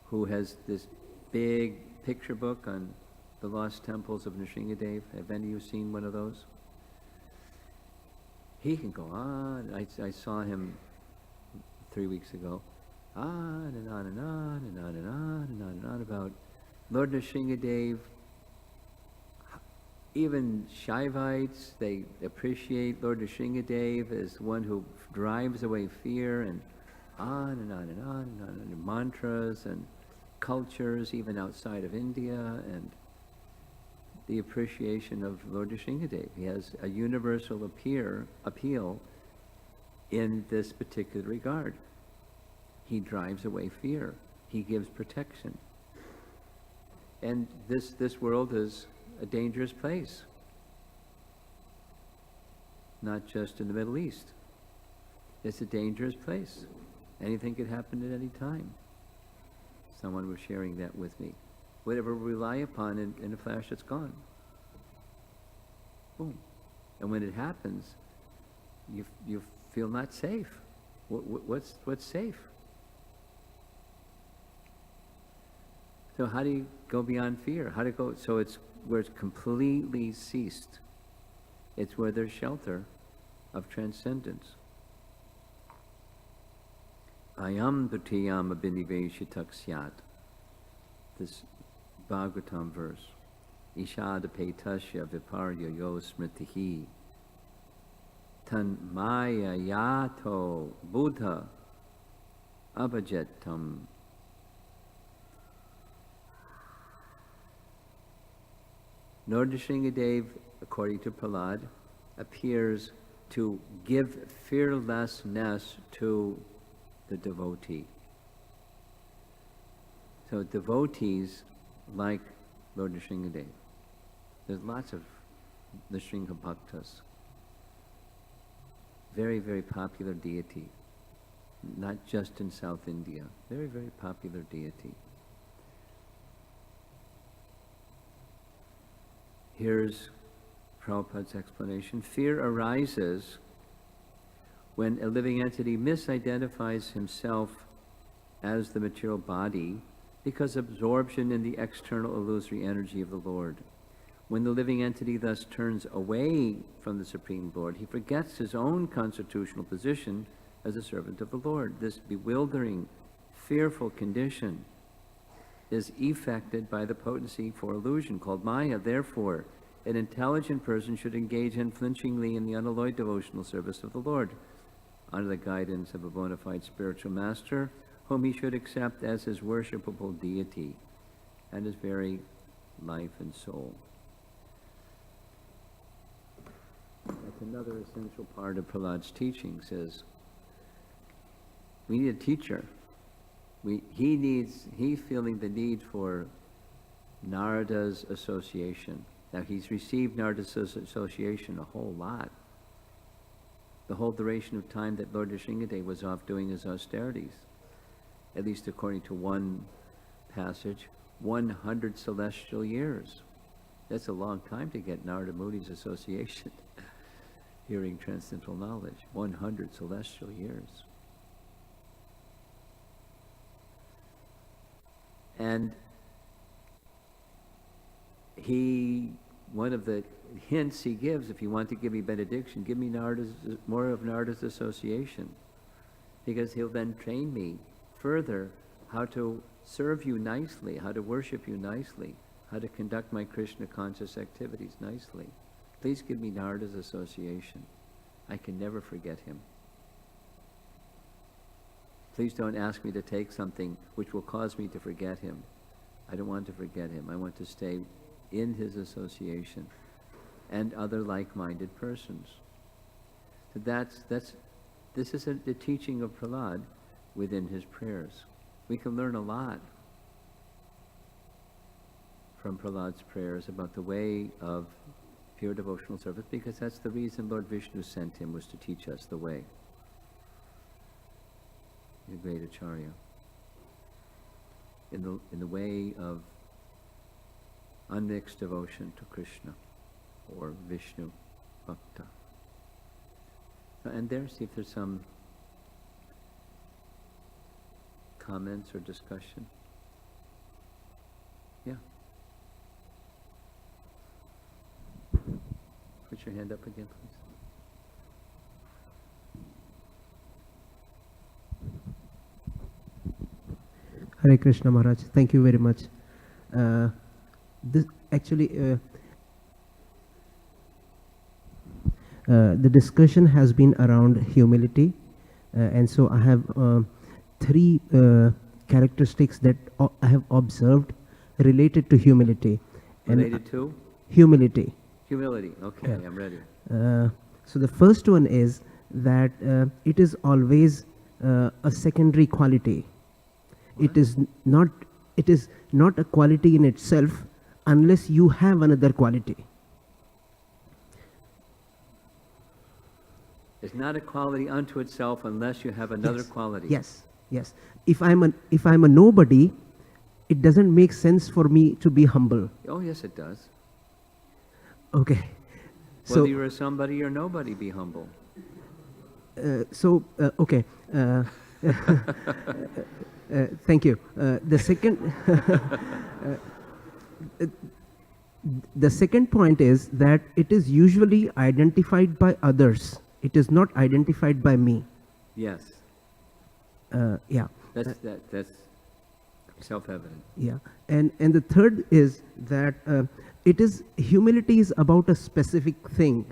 who has this big picture book on the lost temples of Nrsingadev. Have any of you seen one of those? He can go on. I saw him 3 weeks ago. On and on and on and on and on and on and on about Lord Nrsingadev. Even Shaivites, they appreciate Lord Nrsingadev as one who drives away fear, and on and on and on and on, and mantras and cultures even outside of India, and the appreciation of Lord Nrsingadev. He has a universal appeal in this particular regard. He drives away fear. He gives protection. And this world is a dangerous place. Not just in the Middle East. It's a dangerous place. Anything could happen at any time. Someone was sharing that with me. Whatever we rely upon, in a flash, it's gone. Boom. And when it happens, you feel not safe. What's safe? So how do you go beyond fear? How to go? So it's where it's completely ceased. It's where there's shelter of transcendence. Ayam dutiyam abhiniveshitak syat. This Bhagavatam verse. Ishada petasya viparya yo smritihi. Tan maya yato buddha abhajetam. Lord Nrsingadev, according to Prahlada, appears to give fearlessness to the devotee. So devotees like Lord Nrsingadev. There's lots of Nrsinga Bhaktas. Very, very popular deity. Not just in South India. Very, very popular deity. Here's Prabhupada's explanation. Fear arises when a living entity misidentifies himself as the material body because of absorption in the external illusory energy of the Lord. When the living entity thus turns away from the Supreme Lord, he forgets his own constitutional position as a servant of the Lord. This bewildering, fearful condition is effected by the potency for illusion called Maya. Therefore, an intelligent person should engage unflinchingly in the unalloyed devotional service of the Lord, under the guidance of a bona fide spiritual master, whom he should accept as his worshipable deity and his very life and soul. That's another essential part of Prahlada's teaching, says we need a teacher. He's feeling the need for Narada's association. Now he's received Narada's association a whole lot. The whole duration of time that Lord Nrsimhadev was off doing his austerities, at least according to one passage, 100 celestial years. That's a long time to get Narada Muni's association, hearing transcendental knowledge, 100 celestial years. And one of the hints he gives, if you want to give me benediction, give me more of Narada's association, because he'll then train me further how to serve you nicely, how to worship you nicely, how to conduct my Krishna conscious activities nicely. Please give me Narada's association. I can never forget him. Please don't ask me to take something which will cause me to forget him. I don't want to forget him. I want to stay in his association and other like-minded persons. So this is the teaching of Prahlada within his prayers. We can learn a lot from Prahlada's prayers about the way of pure devotional service, because that's the reason Lord Vishnu sent him, was to teach us the way. He's a great Acharya. In the way of unmixed devotion to Krishna or Vishnu Bhakta. And there, see if there's some comments or discussion. Yeah. Put your hand up again, please. Hare Krishna Maharaj, thank you very much. This actually, the discussion has been around humility, and so I have three characteristics that I have observed related to humility. Related to? Humility. Humility, okay, yeah. I'm ready. So the first one is that it is always a secondary quality. It is not a quality in itself unless you have another quality. It's not a quality unto itself unless you have another quality. Yes. If I'm a nobody, it doesn't make sense for me to be humble. Oh, yes, it does. Okay. Whether you're a somebody or nobody, be humble. Okay. Thank you. The second point is that it is usually identified by others. It is not identified by me. Yes. Yeah. That's self-evident. Yeah. And the third is that humility is about a specific thing.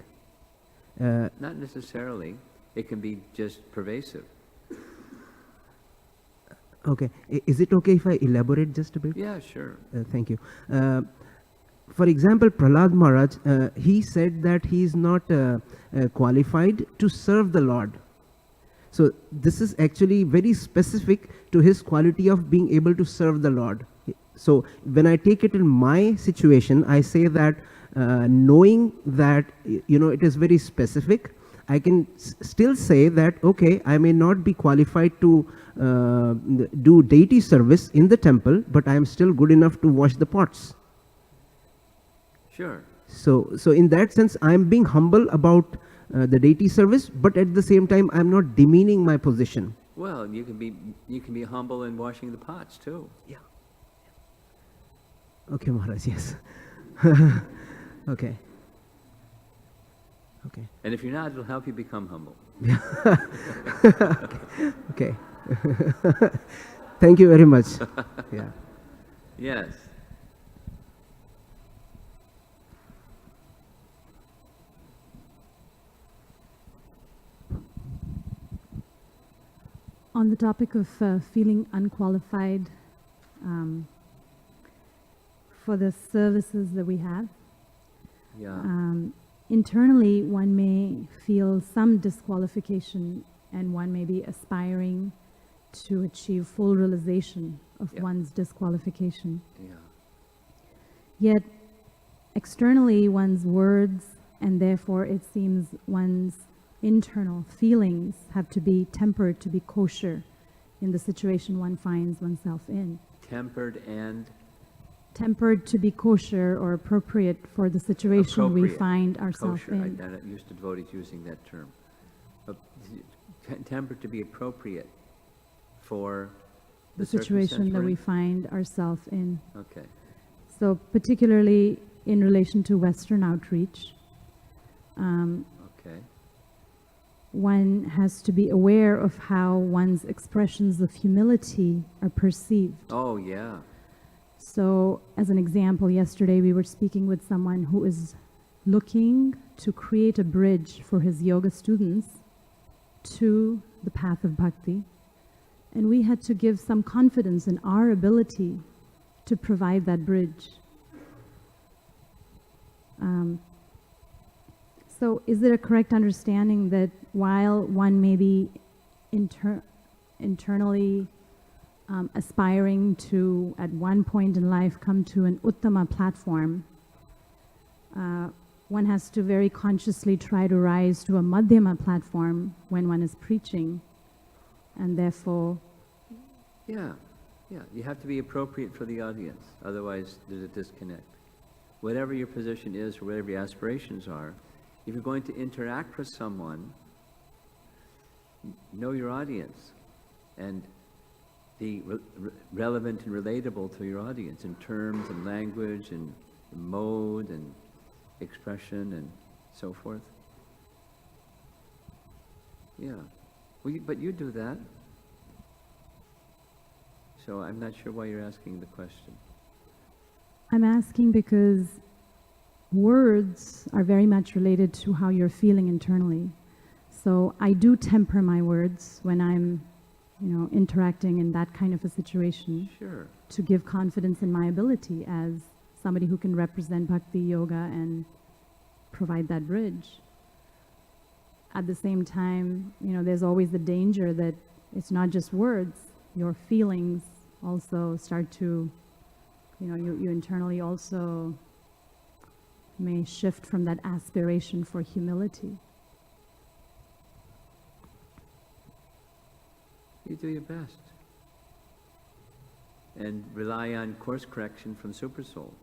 Not necessarily. It can be just pervasive. Okay. Is it okay if I elaborate just a bit? Yeah, sure. Thank you. For example, Prahlada Maharaj, he said that he is not qualified to serve the Lord. So this is actually very specific to his quality of being able to serve the Lord. So when I take it in my situation, I say that knowing that, it is very specific, I can still say that, okay, I may not be qualified to do deity service in the temple, but I am still good enough to wash the pots. Sure. So in that sense, I'm being humble about the deity service, but at the same time, I'm not demeaning my position. Well, you can be humble in washing the pots too. Yeah. Okay, Maharaj, yes. Okay. Okay. And if you're not, it'll help you become humble. Okay. Thank you very much. Yeah. Yes. On the topic of feeling unqualified for the services that we have, Yeah. internally one may feel some disqualification and one may be aspiring to achieve full realization of Yeah. one's disqualification. Yeah. Yet externally one's words and therefore it seems one's internal feelings have to be tempered to be kosher in the situation one finds oneself in. Tempered and Tempered to be kosher or appropriate for the situation we appropriate. find ourselves Kosher. in. I used to devotees using that term. Tempered to be appropriate for The circumstance situation that we're we in? find ourselves in. Okay. So particularly in relation to Western outreach, Okay. one has to be aware of how one's expressions of humility are perceived. Oh, yeah. So as an example, yesterday we were speaking with someone who is looking to create a bridge for his yoga students to the path of bhakti. And we had to give some confidence in our ability to provide that bridge. So is it a correct understanding that while one may be internally aspiring to, at one point in life, come to an uttama platform, one has to very consciously try to rise to a madhyama platform when one is preaching, and therefore... Yeah. Yeah. You have to be appropriate for the audience. Otherwise, there's a disconnect. Whatever your position is or whatever your aspirations are, if you're going to interact with someone, know your audience and be relevant and relatable to your audience in terms and language and mode and expression and so forth. Yeah. Well, but you do that. So I'm not sure why you're asking the question. I'm asking because words are very much related to how you're feeling internally. So I do temper my words when I'm, interacting in that kind of a situation. Sure. To give confidence in my ability as somebody who can represent bhakti yoga and provide that bridge. At the same time, there's always the danger that it's not just words, your feelings also start to, you internally also may shift from that aspiration for humility. You do your best. And rely on course correction from Super Soul.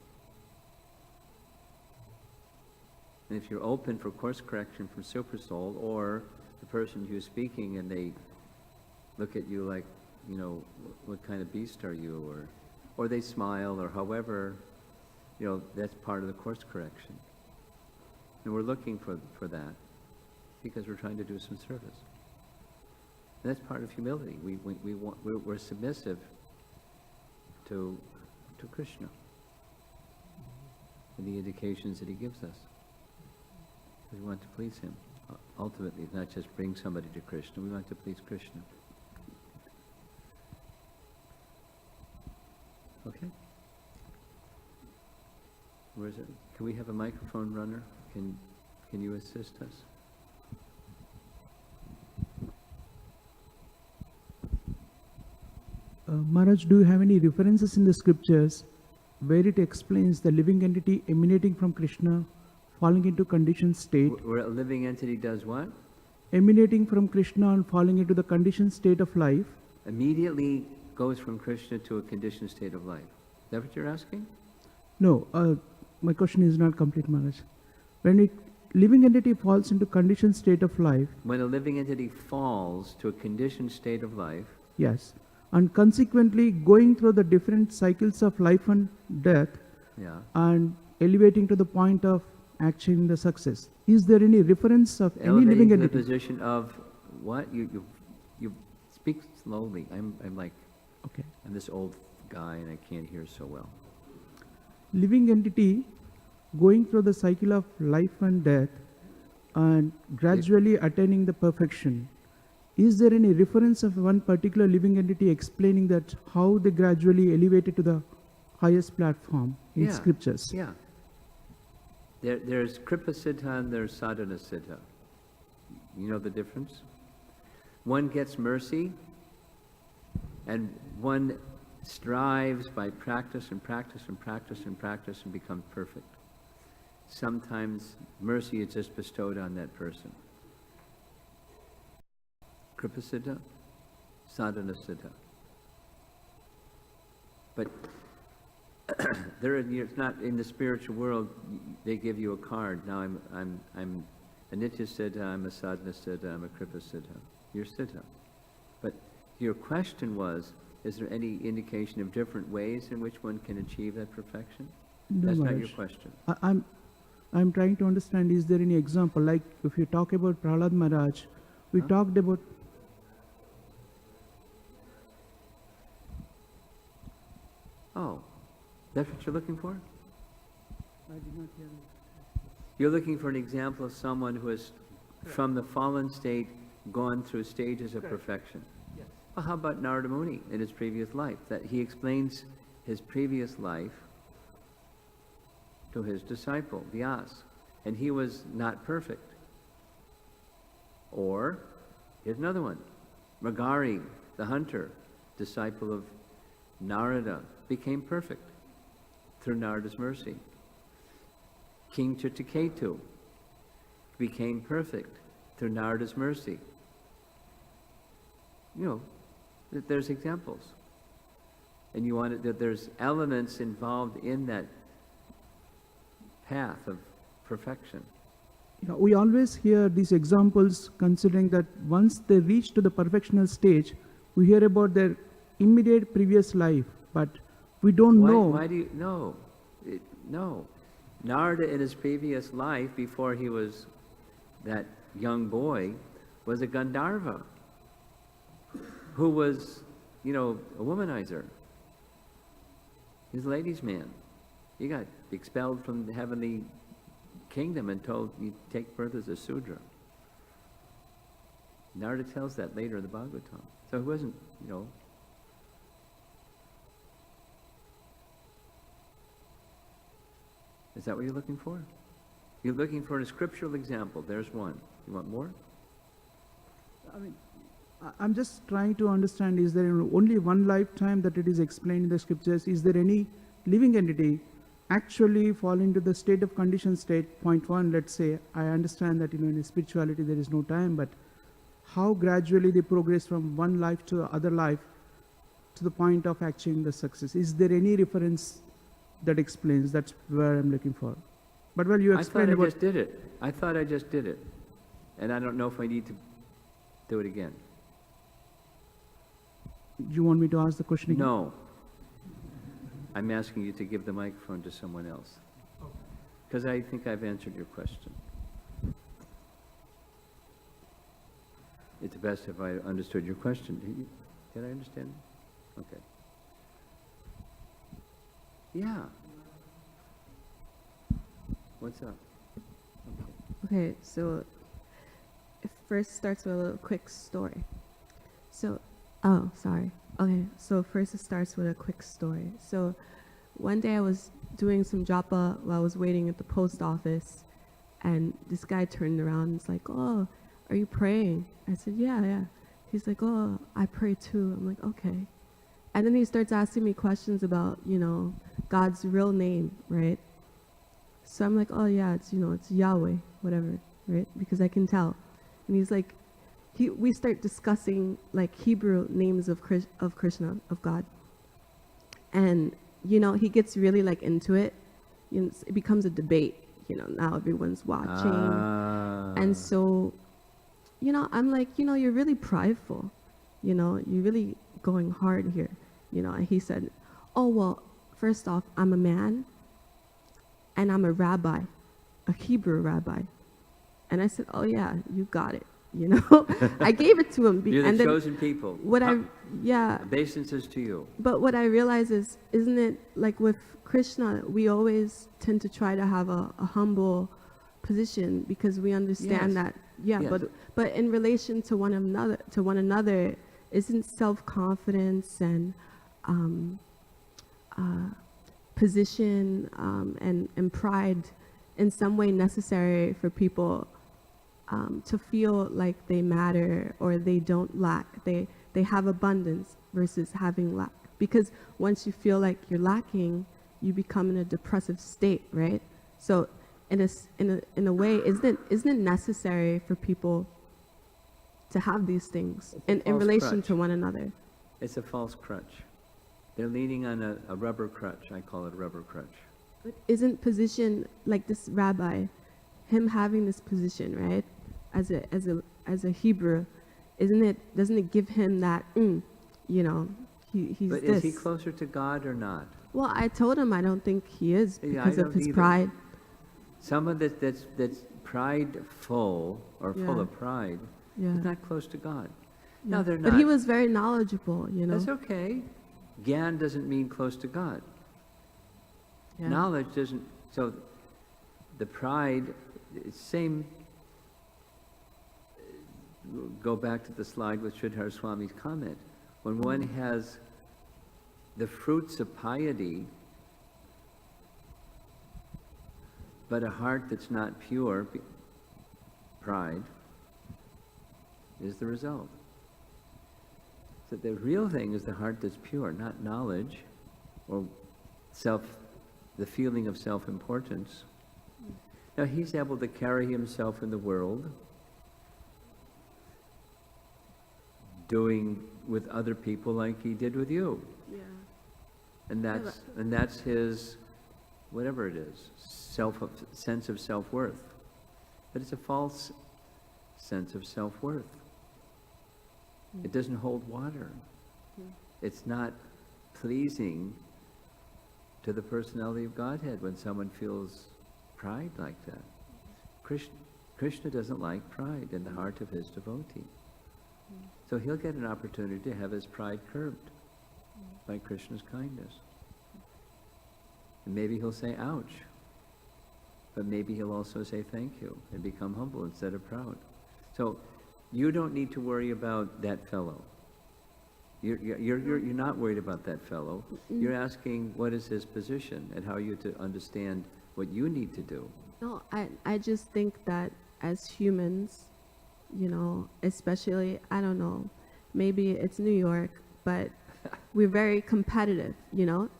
And if you're open for course correction from Super Soul, or the person who's speaking and they look at you like, what kind of beast are you? Or they smile, or however, that's part of the course correction. And we're looking for that because we're trying to do some service. And that's part of humility. We're submissive to Krishna and the indications that he gives us. We want to please him. Ultimately, it's not just bring somebody to Krishna. We want to please Krishna. Okay? Where is it? Can we have a microphone runner? Can you assist us? Maharaj, do you have any references in the scriptures where it explains the living entity emanating from Krishna falling into conditioned state? Where a living entity does what? Emanating from Krishna and falling into the conditioned state of life. Immediately goes from Krishna to a conditioned state of life. Is that what you're asking? No, my question is not complete, Maharaj. When it living entity falls into conditioned state of life, When a living entity falls to a conditioned state of life, yes, and consequently going through the different cycles of life and death yeah, and elevating to the point of achieving the success, is there any reference of any elevating living to the entity? position of what? You speak slowly. I'm like, Okay. I'm this old guy and I can't hear so well. Living entity going through the cycle of life and death and gradually attaining the perfection. Is there any reference of one particular living entity explaining that how they gradually elevated to the highest platform in Yeah. scriptures? Yeah. There's Kripa Siddha and there's Sadhana Siddha. You know the difference? One gets mercy and one strives by practice and practice and practice and practice and becomes perfect. Sometimes mercy is just bestowed on that person. Kripa Siddha, Sadhana Siddha. But it's not in the spiritual world. They give you a card. Now I'm a Nitya Siddha, I'm a Sadhana Siddha, I'm a Kripa Siddha. You're Siddha. But your question was, is there any indication of different ways in which one can achieve that perfection? No, That's not Maharaj. your question. I'm trying to understand, is there any example, like if you talk about Prahlada Maharaj, we Huh? talked about, Oh, that's what you're looking for? I did not hear You're looking for an example of someone who has, from the fallen state, gone through stages of perfection. Yes. Well, how about Narada Muni in his previous life? That he explains his previous life to his disciple, Vyas, and he was not perfect. Or, here's another one, Magari, the hunter, disciple of Narada, became perfect through Narada's mercy. King Chitraketu became perfect through Narada's mercy. You know, there's examples. And you want it, that there's elements involved in that path of perfection. we always hear these examples considering that once they reach to the perfectional stage, we hear about their immediate previous life, but we don't know. Why do you, no, no. Narada in his previous life, before he was that young boy, was a Gandharva, who was, a womanizer. He's a ladies' man. He got expelled from the heavenly kingdom and told, you take birth as a Sudra. Narada tells that later in the Bhagavatam. So he wasn't, Is that what you're looking for? You're looking for a scriptural example. There's one. You want more? I'm just trying to understand, is there only one lifetime that it is explained in the scriptures? Is there any living entity actually fall into the state of conditioned state? Point one, let's say, I understand that in spirituality there is no time, but how gradually they progress from one life to other life to the point of achieving the success? Is there any reference that explains? That's where I'm looking for. But well, you explained about... I thought I just did it. And I don't know if I need to do it again. Do you want me to ask the question again? No. I'm asking you to give the microphone to someone else. Because I think I've answered your question. It's best if I understood your question. Did I understand? Okay. Yeah. What's up? Okay, so it first starts with a little quick story. So, first it starts with a quick story. So, one day I was doing some japa while I was waiting at the post office, and this guy turned around and was like, "Oh, are you praying?" I said, "Yeah." He's like, "Oh, I pray too." I'm like, "Okay." And then he starts asking me questions about, God's real name, right? So I'm like, "Oh yeah, it's Yahweh, whatever, right?" Because I can tell. And he's like, we start discussing like Hebrew names of Krishna, of God. And he gets really like into it, it becomes a debate. Now everyone's watching. And so, I'm like, you're really prideful. You're really going hard here. And he said, oh, well, first off, I'm a man and I'm a rabbi, a Hebrew rabbi. And I said, oh yeah, you got it. I gave it to him. You're the and then chosen people. Obeisances to you. But what I realize is, isn't it like with Krishna, we always tend to try to have a humble position because we understand that, but in relation to one another, isn't self-confidence and position and pride in some way necessary for people to feel like they matter or they don't lack. They have abundance versus having lack. Because once you feel like you're lacking, you become in a depressive state, right? So in a way, isn't it necessary for people to have these things in relation to one another? It's a false crutch. They're leaning on a rubber crutch. I call it a rubber crutch. But isn't position like this rabbi, him having this position, right? As a Hebrew, doesn't it give him that, he's But this. is he closer to God or not? Well, I told him I don't think he is because of his pride. Someone that's prideful or full of pride is not close to God. No, they're not. But he was very knowledgeable, That's okay. Gyan doesn't mean close to God. Yeah. Knowledge doesn't. So the pride, same. Go back to the slide with Sridhar Swami's comment. When one has the fruits of piety, but a heart that's not pure, pride is the result. So the real thing is the heart that's pure, not knowledge or the feeling of self-importance. Now he's able to carry himself in the world, doing with other people like he did with you. Yeah. And that's his, whatever it is, sense of self-worth. But it's a false sense of self-worth. It doesn't hold water. It's not pleasing to the personality of Godhead when someone feels pride like that. Krishna doesn't like pride in the heart of his devotee. So he'll get an opportunity to have his pride curbed by Krishna's kindness. And maybe he'll say, ouch. But maybe he'll also say thank you and become humble instead of proud. So you don't need to worry about that fellow. You're not worried about that fellow. You're asking what is his position and how are you to understand what you need to do. No, I just think that as humans, especially, I don't know, maybe it's New York, but we're very competitive,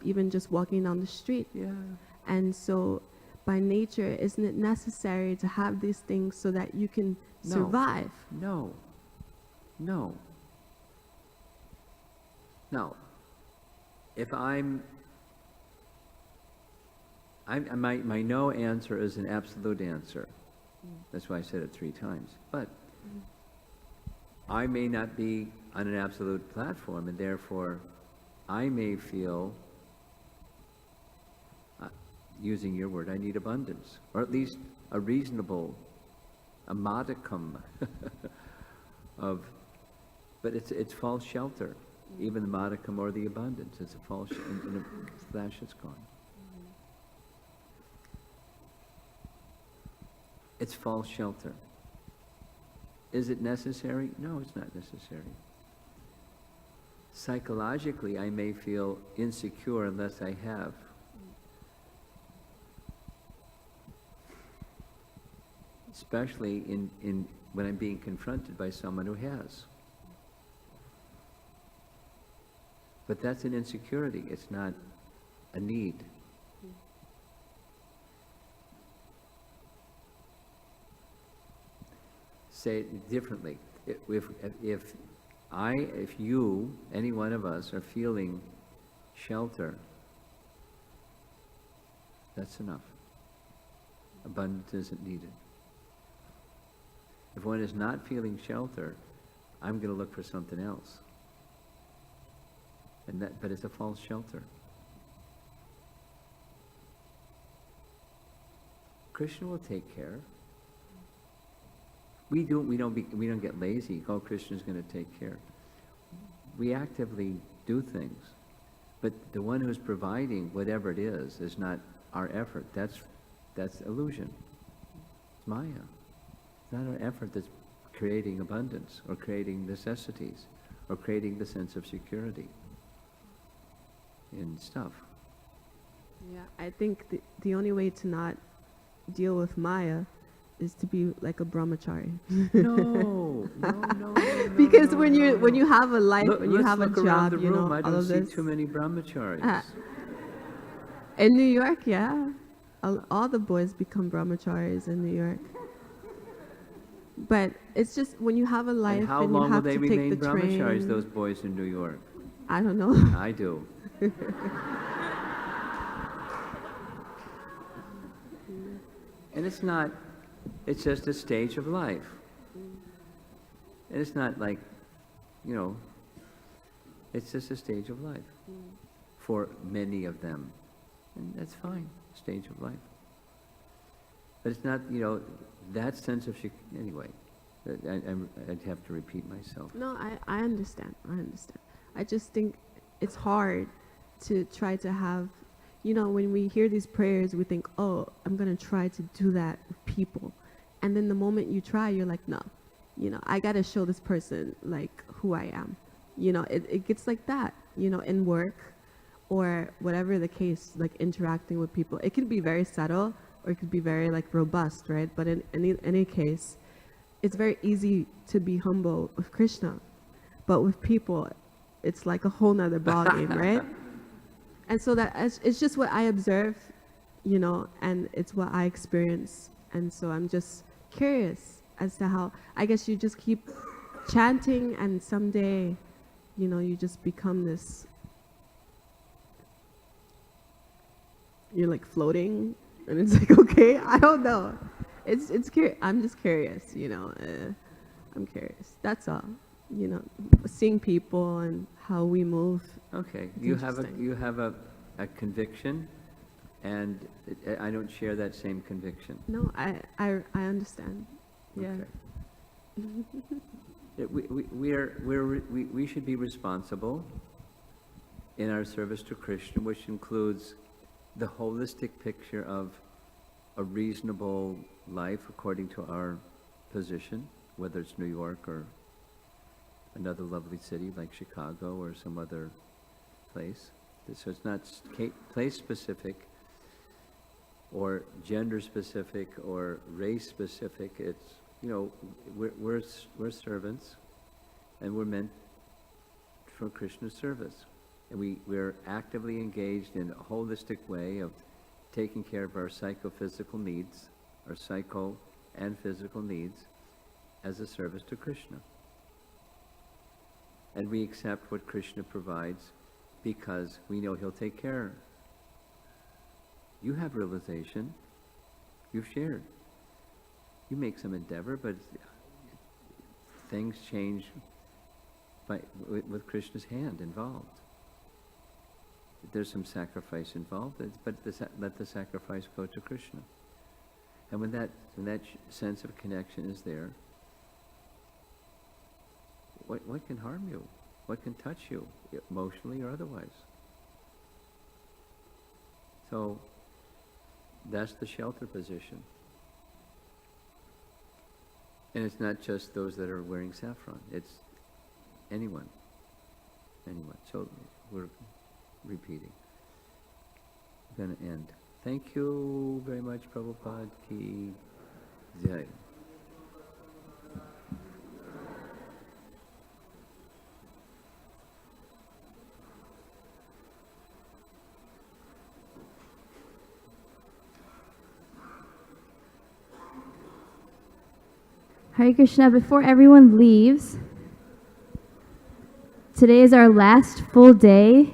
even just walking down the street. Yeah. And so by nature, isn't it necessary to have these things so that you can survive? No. If my no answer is an absolute answer. That's why I said it 3 times. But I may not be on an absolute platform, and therefore I may feel, using your word, I need abundance, or at least a reasonable, a modicum of, but it's false shelter. Even the modicum or the abundance, it's a false, in a flash it's gone. It's false shelter. Is it necessary? No, it's not necessary. Psychologically, I may feel insecure unless I have. Especially in when I'm being confronted by someone who has. But that's an insecurity. It's not a need. Say it differently. If you, any one of us, are feeling shelter, That's enough. Abundance isn't needed. If one is not feeling shelter, I'm going to look for something else. But it's a false shelter. Krishna will take care. We don't get lazy. Oh, Krishna's going to take care. We actively do things, but the one who's providing whatever it is not our effort. That's illusion. It's Maya. It's not our effort that's creating abundance or creating necessities or creating the sense of security in stuff. Yeah, I think the only way to not deal with Maya is to be like a brahmachari. No. Because no, when no. you have a life, Look, when you have a let's look around job, the you know, room. I all don't of see this. too many brahmacharis. In New York, yeah, all the boys become brahmacharis in New York. But it's just when you have a life And how and long you will have they to remain take the brahmacharis, train. those boys in New York? I don't know. I do. And it's just a stage of life. And it's not like, it's just a stage of life for many of them. And that's fine, stage of life. But it's not, that sense of, anyway, I'd have to repeat myself. No, I understand. I just think it's hard to try to have, when we hear these prayers, we think, oh, I'm going to try to do that with people. And then the moment you try, you're like, no, I got to show this person like who I am. It gets like that, in work or whatever the case, like interacting with people. It could be very subtle or it could be very like robust, right? But in any case, it's very easy to be humble with Krishna. But with people, it's like a whole nother ballgame, right? And so it's just what I observe, and it's what I experience. And so I'm just curious as to how, I guess you just keep chanting and someday, you just become this, you're like floating and it's like, okay, I don't know. It's curious. I'm just curious, I'm curious. That's all, seeing people and how we move. Okay, It's you have a conviction, and I don't share that same conviction. No, I understand. Yeah. Okay. We should be responsible in our service to Krishna, which includes the holistic picture of a reasonable life according to our position, whether it's New York or another lovely city like Chicago or some other place. So it's not place-specific or gender-specific or race-specific. It's, we're servants, and we're meant for Krishna's service. And we're actively engaged in a holistic way of taking care of our psychophysical needs, our psycho and physical needs, as a service to Krishna. And we accept what Krishna provides because we know he'll take care. You have realization. You've shared. You make some endeavor, but things change with Krishna's hand involved. There's some sacrifice involved, but let the sacrifice go to Krishna. And when that sense of connection is there, what can harm you? What can touch you, emotionally or otherwise? So that's the shelter position. And it's not just those that are wearing saffron. It's anyone. So we're repeating. I'm going to end. Thank you very much, Prabhupada ki jai. Hare Krishna, before everyone leaves, today is our last full day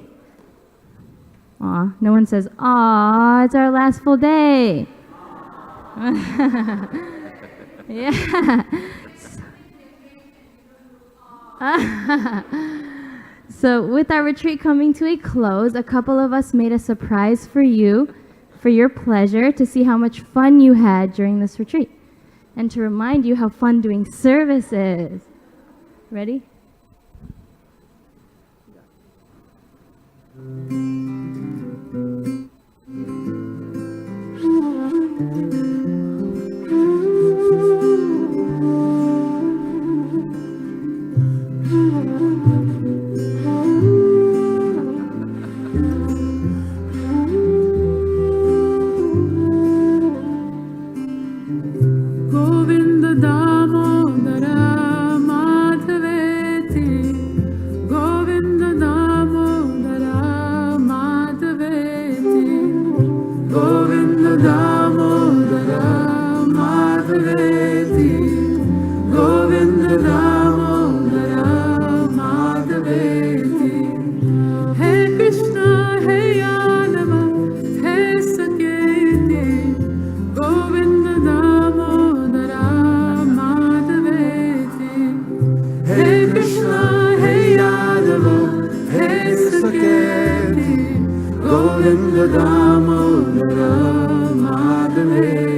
Aw, no one says, aw, it's our last full day. Yeah. So with our retreat coming to a close, a couple of us made a surprise for you, for your pleasure, to see how much fun you had during this retreat, and to remind you how fun doing service is. Ready? Govinda Damodara Madhaveti, Govinda Damodara Madhaveti, Govinda Damodara Madhaveti, Govinda Damodara Madhaveti. Hey Krishna, hey Yadava, hey Sakyeti, Govinda Damodara Madhaveti. Hey Krishna, hey Yadava, hey Sakyeti, Govinda Damodara Madhaveti.